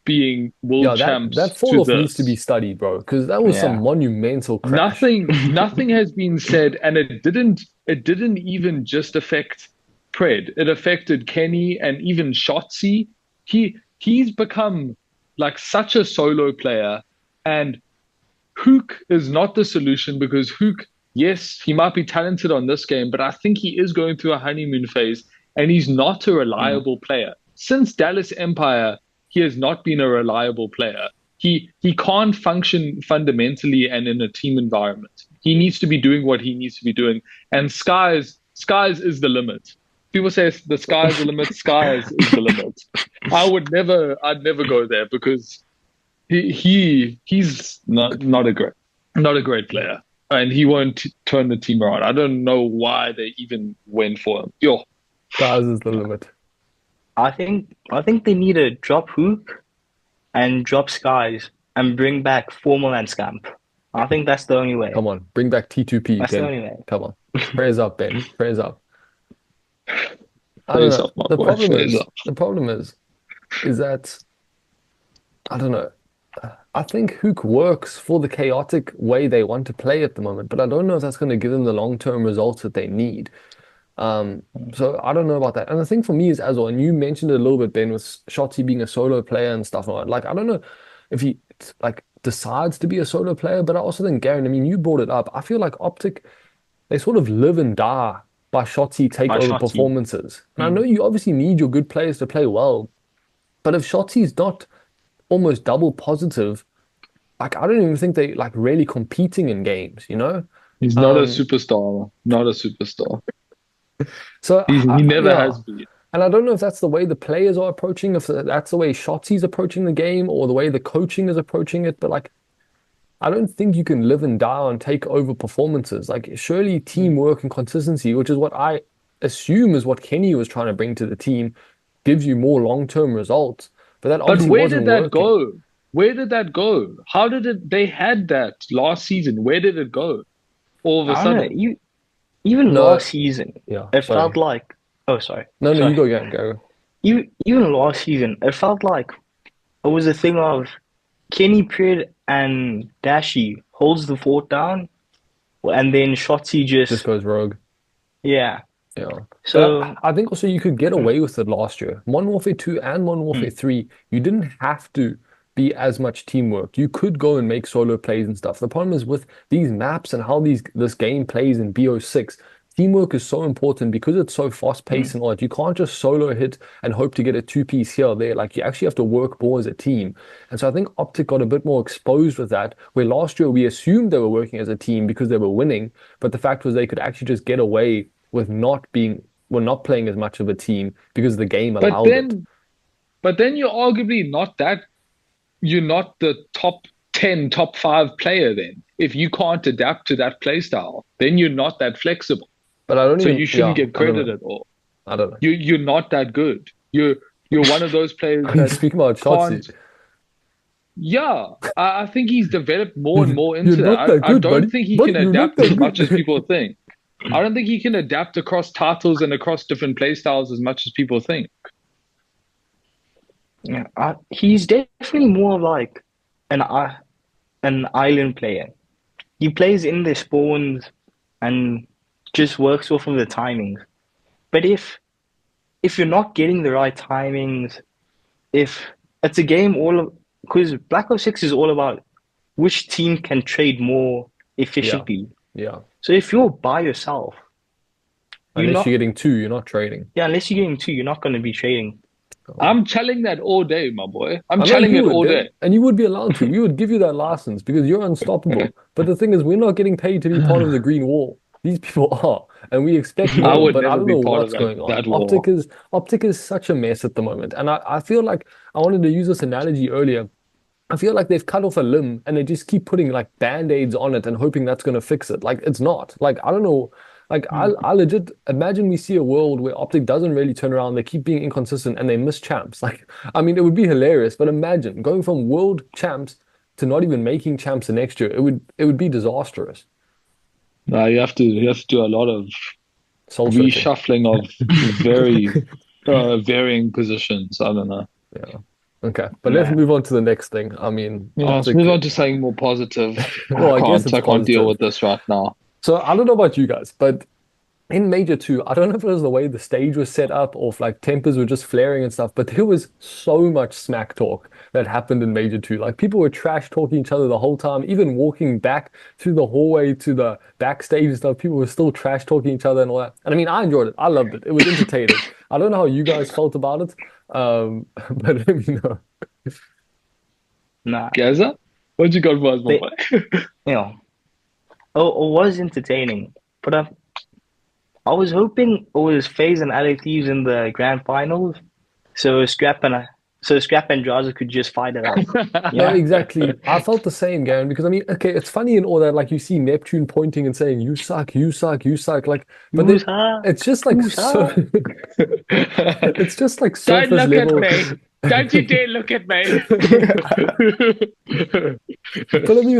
being world Yeah, champs that fall to off needs to be this. studied, bro, because that was some Yeah. monumental crash. Nothing has been said, and it didn't even just affect Pred. It affected Kenny and even Shotzi. He's become like such a solo player, and Hook is not the solution because Hook, yes, he might be talented on this game, but I think he is going through a honeymoon phase, and he's not a reliable player. Since Dallas Empire, he has not been a reliable player. He can't function fundamentally and in a team environment. He needs to be doing what he needs to be doing. And skies is the limit. People say the sky's the limit, skies is the limit. I'd never go there because he's not a great player. And he won't turn the team around. I don't know why they even went for him. Yo, Guys is the limit. I think they need to drop Hook and drop Skies and bring back Formal and Scamp. I think that's the only way. Come on, bring back T2P, That's the Ben. only way. Come on. Prayers up, Ben. Prayers up. I don't Face know. up, my boy. Face up. The problem is that I don't know. I think Hook works for the chaotic way they want to play at the moment, but I don't know if that's going to give them the long-term results that they need. So I don't know about that. And the thing for me is as well, and you mentioned it a little bit, Ben, with Shotzi being a solo player and stuff like that. Like, I don't know if he like decides to be a solo player, but I also think, Garen, I mean, you brought it up. I feel like OpTic, they sort of live and die by Shotzi By takeover Shotzi. performances. And I know you obviously need your good players to play well, but if Shotzi's not almost double positive, like I don't even think they like really competing in games, you know? He's not a Um, superstar. Not a superstar. so He never yeah. has been. And I don't know if that's the way the players are approaching, if that's the way Shotzi's approaching the game or the way the coaching is approaching it, but like I don't think you can live and die on take over performances. Like surely teamwork and consistency, which is what I assume is what Kenny was trying to bring to the team, gives you more long-term results. But that But obviously where wasn't did that working. go? Where did that go? How did it? They had that last season. Where did it go? All of a I don't know. sudden. Even No, last season, yeah, it sorry. felt like. Oh, sorry. No, you Sorry. go, go. Even last season, it felt like it was a thing of Kenny Prid and Dashi holds the fort down, and then Shotzi Just just goes rogue. yeah. Yeah. But So I think also you could get hmm, away with it last year. Modern Warfare 2 and Modern Warfare hmm, 3, you didn't have to be as much teamwork. You could go and make solo plays and stuff. The problem is with these maps and how this game plays in BO6, teamwork is so important because it's so hmm. fast-paced and all that. You can't just solo hit and hope to get a two-piece here or there. Like you actually have to work more as a team. And so I think OpTic got a bit more exposed with that, where last year we assumed they were working as a team because they were winning, but the fact was they could actually just get away with not playing as much of a team because the game But allowed it. then, but then you're arguably not that. You're not the top 10, top five player. Then, if you can't adapt to that play style, then you're not that flexible. But I don't So even, you shouldn't yeah, get I don't credit know. at all. I don't know. You're not that good. You're one of those players Are you that speaking about Shotzi? can't. Yeah, I think he's developed more and more You're into that. not that I good, don't buddy. think he can Buddy, you're not adapt that as much as good. people think. I don't think he can adapt across titles and across different play styles as much as people think. Yeah, he's definitely more of like an i- an island player. He plays in the spawns and just works off of the timings. But if you're not getting the right timings, if it's a game all of because Black Ops 6 is all about which team can trade more Yeah, efficiently. yeah. So if you're by yourself, you're Unless you're not getting two, you're not trading. yeah, unless you're getting two, you're not going to be trading. Oh. I'm challenging that all day, my boy. I'm I know challenging you it would, all Ben, day. and you would be allowed to. We would give you that license because you're unstoppable. But the thing is, we're not getting paid to be part of the green wall. These people are, and we expect I more, would but I never don't be know part of what's that going on. that war. OpTic is such a mess at the moment. And I feel like I wanted to use this analogy earlier. I feel like they've cut off a limb and they just keep putting like band-aids on it and hoping that's gonna fix it. Like it's not. Like I don't know. Like I legit imagine we see a world where OpTic doesn't really turn around, they keep being inconsistent and they miss champs. Like I mean it would be hilarious, but imagine going from world champs to not even making champs the next year. It would be disastrous. No, you have to do a lot of Soul searching. reshuffling of very varying positions. I don't know. Yeah. Okay. But let's Nah. move on to the next thing. I mean, Yeah, let's move OpTic, on to something more positive. I well, I guess can't it's I can't deal positive. with this right now. So I don't know about you guys, but in Major 2, I don't know if it was the way the stage was set up or if like tempers were just flaring and stuff, but there was so much smack talk that happened in Major 2. Like people were trash talking each other the whole time, even walking back through the hallway to the backstage and stuff. People were still trash talking each other and all that. And I mean, I enjoyed it. I loved it. It was entertaining. I don't know how you guys felt about it, but let me know. Nah. Gaza, what you got for us, my They, boy? you know, it was entertaining, but I was hoping it was FaZe and LA Thieves in the grand finals, so Scrap and Jaza could just fight it out. No, Yeah, exactly. I felt the same, Garen, because I mean, okay, it's funny and all that, like you see Neptune pointing and saying, "You suck, you suck, you suck." Like, but then who's her? it's just like Who's so her? it's just like Don't surface look at level. me. Don't you dare look at me. But I mean,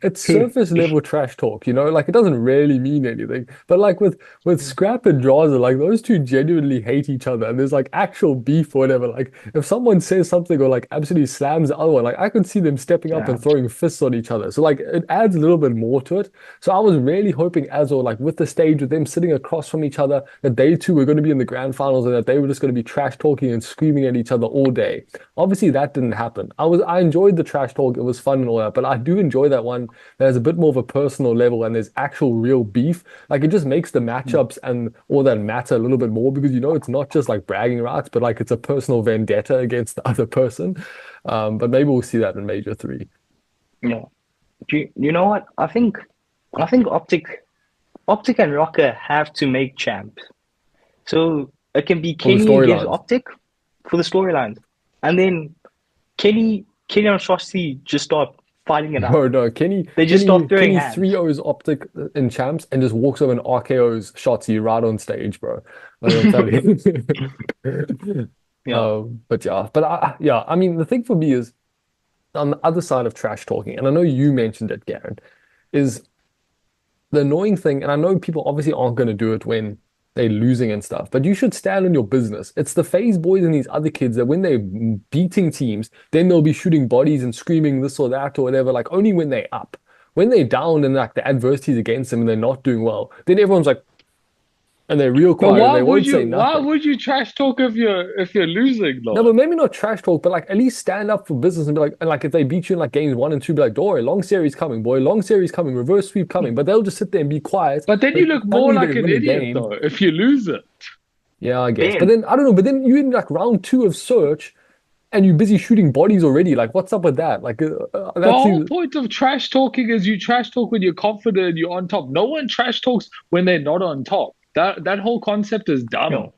it's surface level trash talk, you know, like it doesn't really mean anything. But like with Scrap and Draza, like those two genuinely hate each other, and there's like actual beef or whatever. Like if someone says something or like absolutely slams the other one, like I could see them stepping up Yeah. and throwing fists on each other. So like it adds a little bit more to it. So I was really hoping as well, like with the stage with them sitting across from each other, that they two were going to be in the grand finals and that they were just going to be trash talking and screaming at each other all day. Obviously, that didn't happen. I enjoyed the trash talk. It was fun and all that, but I do enjoy that one. There's a bit more of a personal level and there's actual real beef. Like it just makes the matchups and all that matter a little bit more because you know it's not just like bragging rights, but like it's a personal vendetta against the other person. But maybe we'll see that in Major 3. Yeah. You know what? I think OpTic and Rocker have to make champs. So it can be For the Kenny against storylines. OpTic for the storylines. And then Kenny and Shosty just start fighting it out. No, Kenny, They just start throwing Kenny hands. 3-0s OpTic in champs and just walks over and RKO's Shotzi right on stage, bro. Like, I'm telling you. Yeah. But yeah, yeah, I mean, the thing for me is on the other side of trash talking, and I know you mentioned it, Garen, is the annoying thing, and I know people obviously aren't going to do it when they're losing and stuff, but you should stand on your business. It's the FaZe boys and these other kids that when they're beating teams, then they'll be shooting bodies and screaming this or that or whatever, like only when they're up. When they're down and like the adversity is against them and they're not doing well, then everyone's like, and they're real But quiet and why they would won't say you? Why nothing. would you trash talk if you're losing, No, though? but maybe not trash talk, but like at least stand up for business and be like, and like if they beat you in like games 1 and 2, be like, don't worry, long series coming, boy, long series coming, reverse sweep coming. But they'll just sit there and be quiet. But then you look more Suddenly like they an win a idiot, game. though, if you lose it. Yeah, I guess. But Ben, then I don't know. But then you're in like round 2 of search, and you're busy shooting bodies already. Like, what's up with that? Like, The that whole seems. point of trash talking is you trash talk when you're confident and you're on top. No one trash talks when they're not on top. That whole concept is dumb.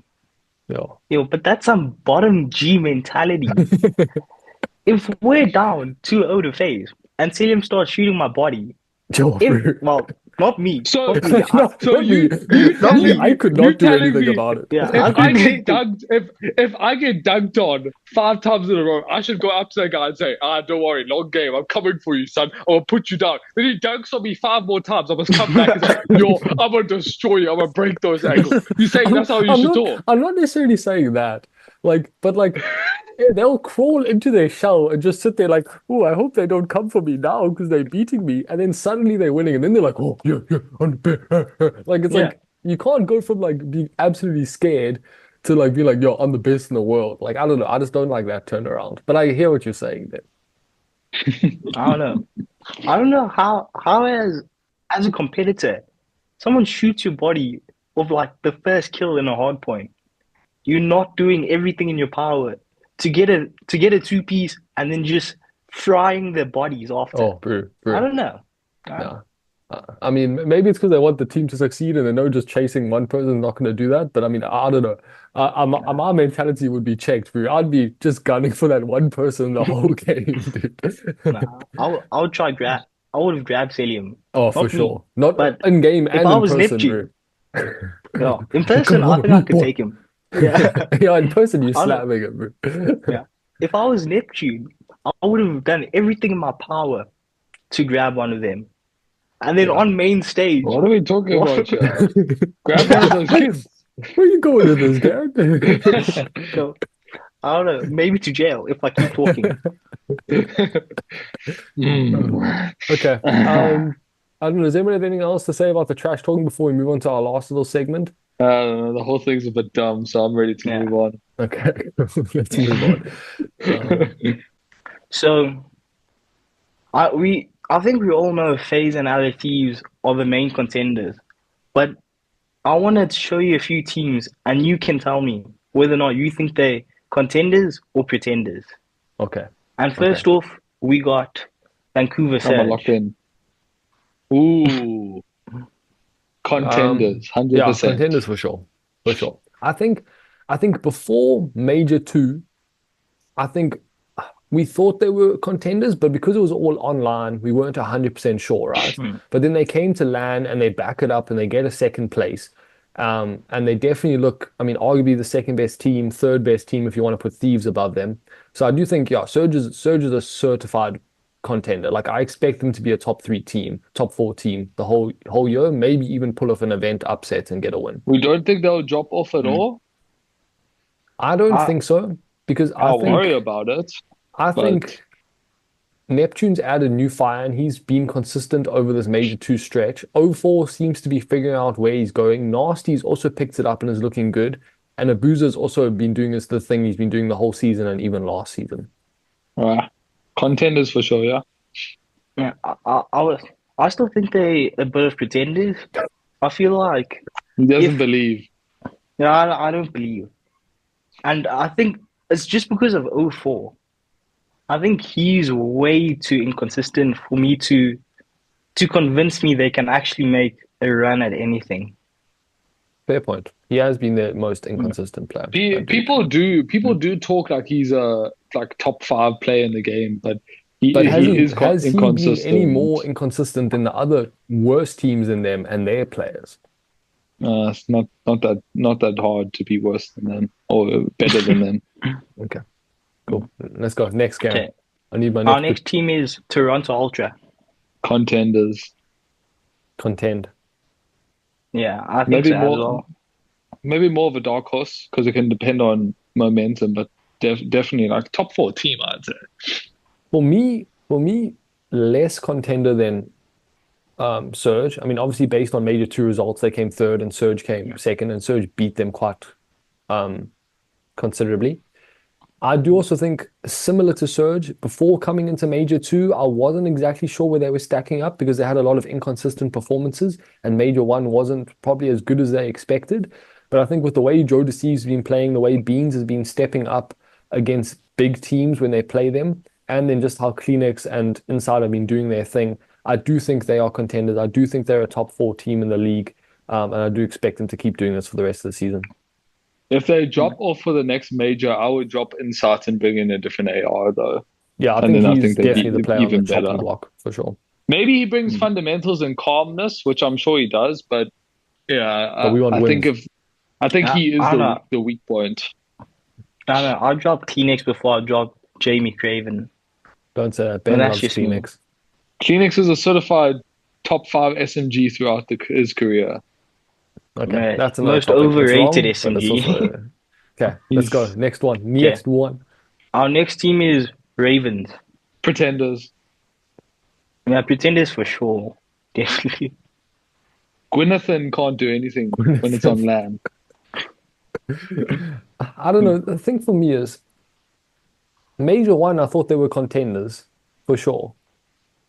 Yeah. but that's some bottom G mentality. If we're down 2-0 to FaZe and Selim starts shooting my body, Yo, well, not me. So, Not me. so not me. you Not me. telling I me could you not do telling anything me about it. Yeah, if I I couldn't. get dunked if I get dunked on 5 times in a row, I should go up to that guy and say, don't worry, long game, I'm coming for you, son. I'm gonna put you down. Then he dunks on me 5 more times. I must come back and say, yo, I'm gonna destroy you. I'm gonna break those ankles. You saying that's how you should talk? I'm not necessarily saying that. Like, but like, yeah, they'll crawl into their shell and just sit there like, oh, I hope they don't come for me now because they're beating me. And then suddenly they're winning, and then they're like, oh, yeah, like it's Yeah. like you can't go from like being absolutely scared to like be like, yo, I'm the best in the world. Like, I don't know, I just don't like that turnaround. But I hear what you're saying there. I don't know. I don't know how as a competitor, someone shoots your body of like the first kill in a hard point. You're not doing everything in your power to get a 2-piece and then just frying their bodies after. Oh, bro. I don't know. No. I mean, maybe it's because they want the team to succeed and they know just chasing one person is not going to do that. But I mean, I don't know. My mentality would be checked, bro. I'd be just gunning for that one person the whole game, dude. Nah, I would try grab. I would have grabbed Celium. Oh, for Not me. sure. Not But in game if and I in was person, Neptune, bro. yeah, in person, Come I on, think I could boy. take him. Yeah, Yeah, in person, you're I don't- slamming it, bro. yeah. If I was Neptune, I would have done everything in my power to grab one of them, and then Yeah. on main stage, What are we talking about here? Grab one of those kids. Where are you going with this, Garrett? so, I don't know, maybe to jail if I keep talking. Okay. I don't know. Does anybody have anything else to say about the trash talking before we move on to our last little segment? The whole thing's a bit dumb, so I'm ready to Yeah. move on. Okay. Let's move on. So, I think we all know FaZe and other Thieves are the main contenders, but I wanted to show you a few teams, and you can tell me whether or not you think they're contenders or pretenders. Okay. And first off, we got Vancouver Someone locked Surge. in. Ooh. Contenders, Yeah, 100%. contenders for sure. For sure. I think before Major 2, I think we thought they were contenders, but because it was all online, we weren't 100% sure, right? But then they came to LAN and they back it up and they get a second place. And they definitely look, I mean, arguably the second best team, third best team if you want to put Thieves above them. So I do think, yeah, Surge is a certified contender. Like I expect them to be a top three team, top four team the whole year, maybe even pull off an event upset and get a win. We don't think they'll drop off at Mm. all. I don't I think so because I worry about it, I but think Neptune's added new fire and he's been consistent over this major two stretch. O4 seems to be figuring out where he's going. Nasty's also picked it up and is looking good. And Abuza's also been doing the thing he's been doing the whole season and even last season. contenders for sure. Yeah, yeah, I still think they a bit of pretenders. I feel like he doesn't if believe. yeah, I don't believe, and I think it's just because of O4. I think he's way too inconsistent for me to convince me they can actually make a run at anything. Fair point. He has been the most Mm. inconsistent player. I do People agree. do talk like he's a like top five player in the game, but But he is has he been any inconsistent. more inconsistent than the other worst teams in them and their players? It's not that hard to be worse than them or better than them. Okay, cool. Let's go. Next game. Okay, I need my our next next team is Toronto Ultra. Contenders, contend. Yeah, I think maybe so as more well. maybe more of a dark horse because it can depend on momentum, but definitely like top four team, I'd say. For me, less contender than Surge. I mean, obviously based on major two results, they came third and Surge came second, and Surge beat them quite um considerably. I do also think similar to Surge, before coming into Major 2, I wasn't exactly sure where they were stacking up because they had a lot of inconsistent performances, and Major 1 wasn't probably as good as they expected. But I think with the way Joe DeCeve's been playing, the way Beans has been stepping up against big teams when they play them, and then just how Kleenex and Inside have been doing their thing, I do think they are contenders. I do think they're a top four team in the league, and I do expect them to keep doing this for the rest of the season. If they drop off for the next major, I would drop Insight and bring in a different AR though, Yeah, I and think then I he's think they'd definitely the be player on the even chopping better. block for sure. Maybe he brings Mm. fundamentals and calmness, which I'm sure he does, but But yeah, we want wins. I think he is I don't know. the weak point. I don't know. I'll drop Kleenex before I drop Jamie Craven. Don't say that. But Ben that's loves just me. Kleenex. Kleenex is a certified top five SMG throughout his career. Okay, that's another Most topic. It's overrated wrong, but it's SMG. also okay. Let's go. He's Next one. Okay. Next one. Our next team is Ravens. pretenders. Yeah, pretenders for sure. Definitely. Gwynathan can't do anything when it's on land. I don't know. The thing for me is Major 1, I thought they were contenders for sure.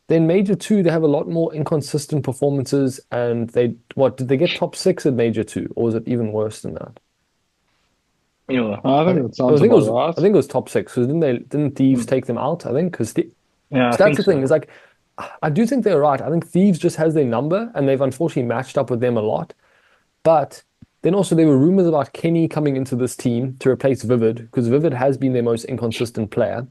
Then Major 2, they have a lot more inconsistent performances, and did they get top 6 at Major 2, or was it even worse than that? You know. I I think think that sounds about right. I think it was top 6 because didn't Thieves take them out? I think because Yeah, I that's think the thing. so. Is like I do think they're right. I think Thieves just has their number, and they've unfortunately matched up with them a lot. But then also there were rumors about Kenny coming into this team to replace Vivid because Vivid has been their most inconsistent player.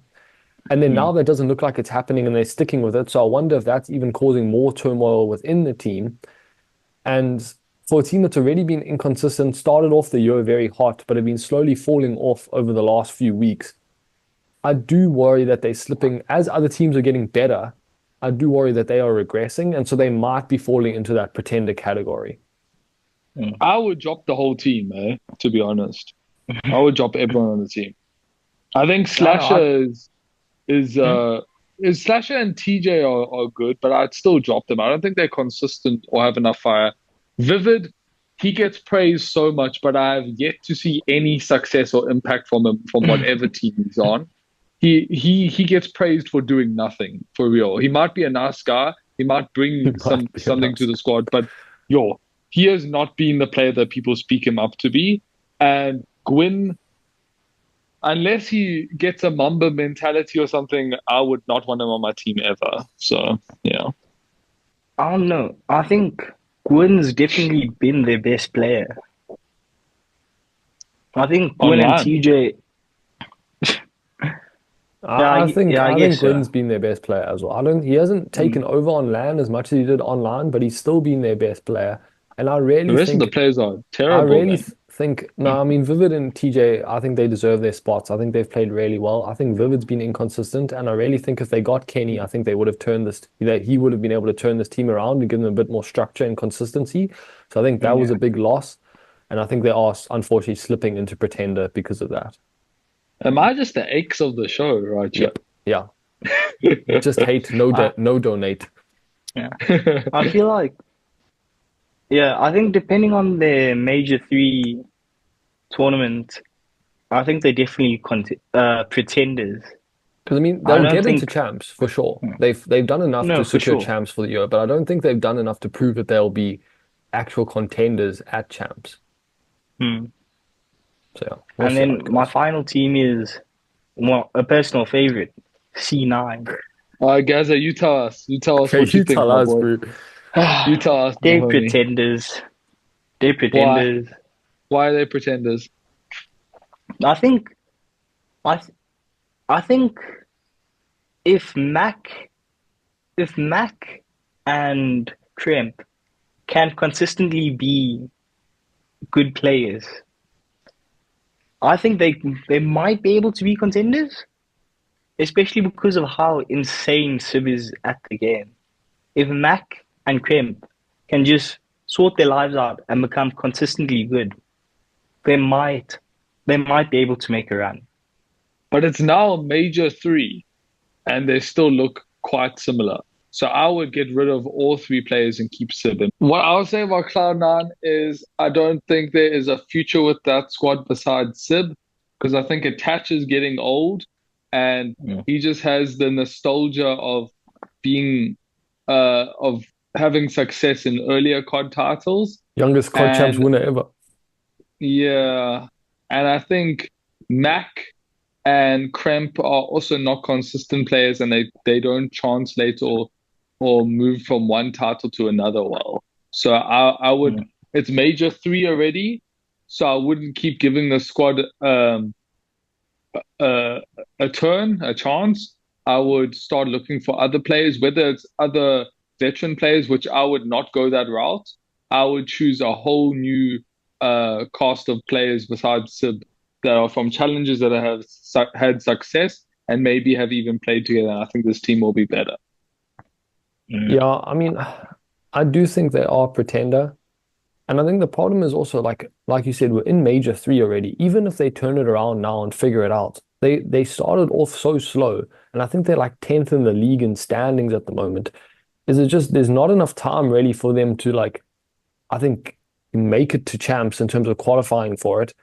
And then now Mm. that doesn't look like it's happening and they're sticking with it. So I wonder if that's even causing more turmoil within the team. And for a team that's already been inconsistent, started off the year very hot, but have been slowly falling off over the last few weeks, I do worry that they're slipping as other teams are getting better. I do worry that they are regressing. And so they might be falling into that pretender category. Mm. I would drop the whole team, to be honest. I would drop everyone on the team. I think I don't know. Slasher is Hmm? is Slasher and TJ are good, but I'd still drop them. I don't think they're consistent or have enough fire. Vivid, he gets praised so much, but I have yet to see any success or impact from him from whatever team he's on. He gets praised for doing nothing for real. He might be a nice guy, he might He bring might be a something to nice. the squad, but he has not been the player that people speak him up to be. And Gwyn, unless he gets a Mamba mentality or something, I would not want him on my team ever. So yeah, I don't know. I think Gwyn's definitely been their best player. I think Gwyn and online. TJ. I I think guess so. Gwynn's been their best player as well. He hasn't taken Mm. over on LAN as much as he did online, but he's still been their best player. And I The really rest of the think players are I terrible, really man. think no, I mean Vivid and TJ, I think they deserve their spots. I think they've played really well. I think Vivid's been inconsistent, and I really think if they got Kenny, I think they would have turned this that he would have been able to turn this team around and give them a bit more structure and consistency. So I think that was a Yeah. big loss, and I think they are unfortunately slipping into pretender because of that. Am I just the X of the show right here? Yep. Yeah. Just hate, no I no donate. yeah. I feel like yeah, I think depending on the major three tournament, I think they're definitely pretenders. Because I mean, I they'll don't get into think champs for sure. They've done enough to no, for secure sure. champs for the year, but I don't think they've done enough to prove that they'll be actual contenders at champs. Hmm. So yeah, we'll And see how then it my goes. final team is well, a personal favorite, C9. All right, Gaza, you tell us. You tell us Okay, what you you think, tell my us, boy. bro. You tell us, my They're homie. pretenders. They're Why? pretenders. Why are they pretenders? I think I th- I think if Mac if Mac and Kremp can consistently be good players, I think they might be able to be contenders, especially because of how insane Sib is at the game. If Mac and Kremp can just sort their lives out and become consistently good, they might they might be able to make a run. But it's now major three, and they still look quite similar. So I would get rid of all three players and keep Sibin. What I would say about Cloud9 is I don't think there is a future with that squad besides Sib, because I think Attach is getting old, and Mm. he just has the nostalgia of being of having success in earlier COD titles. Youngest COD champs And winner ever. yeah, and I think Mac and Kremp are also not consistent players, and they don't translate or move from one title to another well. So I would Mm. it's major three already, so I wouldn't keep giving the squad a a chance. I would start looking for other players, whether it's other veteran players, which I would not go that route. I would choose a whole new cast of players besides Sib that are from challenges that have had success and maybe have even played together. And I think this team will be better. Mm. Yeah, I mean, I do think they are pretender. And I think the problem is also like you said, we're in major three already. Even if they turn it around now and figure it out, they started off so slow. And I think they're like 10th in the league in standings at the moment. Is it just there's not enough time really for them to like, I think, make it to champs in terms of qualifying for it,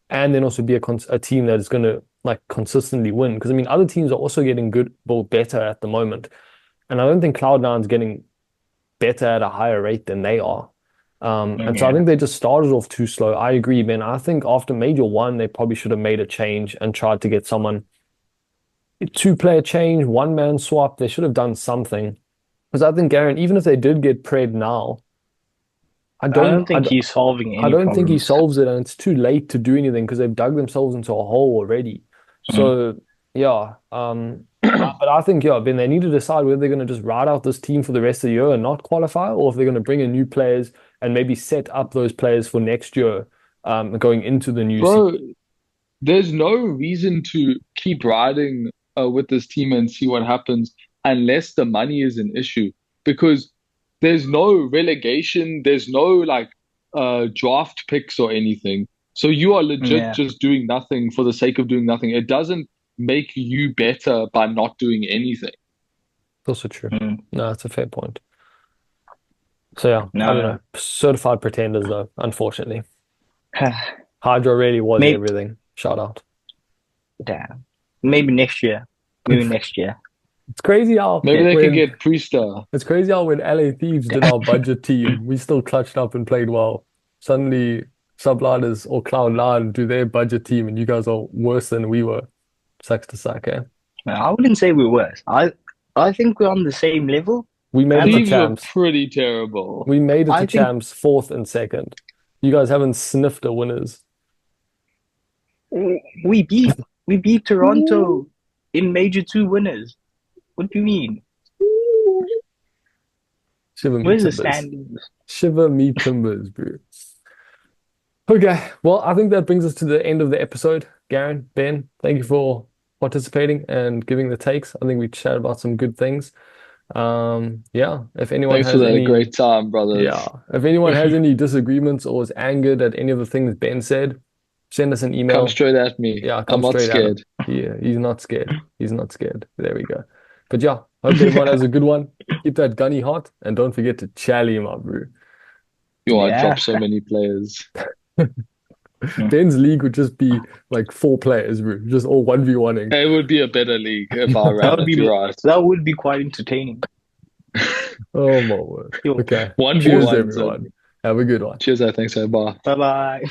and then also be a team that is going to like consistently win. Because I mean, other teams are also getting good, well, better at the moment. And I don't think Cloud9's getting better at a higher rate than they are. And so I Yeah. think they just started off too slow. I agree, man. I think after Major One, they probably should have made a change and tried to get someone two-player change, one-man swap. They should have done something. Because I think, Garen, even if they did get Pred now, I I don't, don't I, think he's solving I any don't think he problems. solves it, and it's too late to do anything because they've dug themselves into a hole already. Mm. So yeah, but I think yeah, Ben, they need to decide whether they're going to just ride out this team for the rest of the year and not qualify, or if they're going to bring in new players and maybe set up those players for next year, going into the new season. Bro, there's no reason to keep riding with this team and see what happens unless the money is an issue. Because there's no relegation, there's no like draft picks or anything. So you are legit Yeah. just doing nothing for the sake of doing nothing. It doesn't make you better by not doing anything. Also true. Mm. No, that's a fair point. So yeah, I don't No. know. Certified pretenders though, unfortunately. Hydra really was Maybe everything. Shout out. damn. Maybe next year. Maybe next year. It's crazy how Maybe Yeah. they could when get Priester. It's crazy how when LA Thieves did our budget team, we still clutched up and played well. Suddenly, Subliners or Cloud9 do their budget team, and you guys are worse than we were. Sucks to suck, eh? No, I wouldn't say we're worse. I think we're on the same level. We made it And to Thieves were champs. pretty terrible. We made it to I think champs fourth and second. You guys haven't sniffed a winners. we beat Toronto in Major 2 winners. What do you mean? Shiver me Where's the timbers. standings? Shiver me timbers, bro. Okay, well, I think that brings us to the end of the episode. Garen, Ben, thank you for participating and giving the takes. I think we chatted about some good things. Yeah, if anyone Thanks for has the any, great time, brothers. yeah, if anyone has any disagreements or is angered at any of the things Ben said, send us an Come email. straight at me. Yeah, I'm come not straight at him. scared. Yeah, he's not scared. He's not scared. There we go. But yeah, hope everyone has a good one. Keep that gunny hot and don't forget to chally him up, bro. Yo, I Yeah. dropped so many players. Ben's league would just be like 4 players, bro. Just all 1v1ing. It would be a better league if I That ran would it, be you're right. that would be quite entertaining. Oh my word. Yo, Okay. 1v1s Cheers, only. everyone. Have a good one. Cheers, I think so. Bye. bye bye.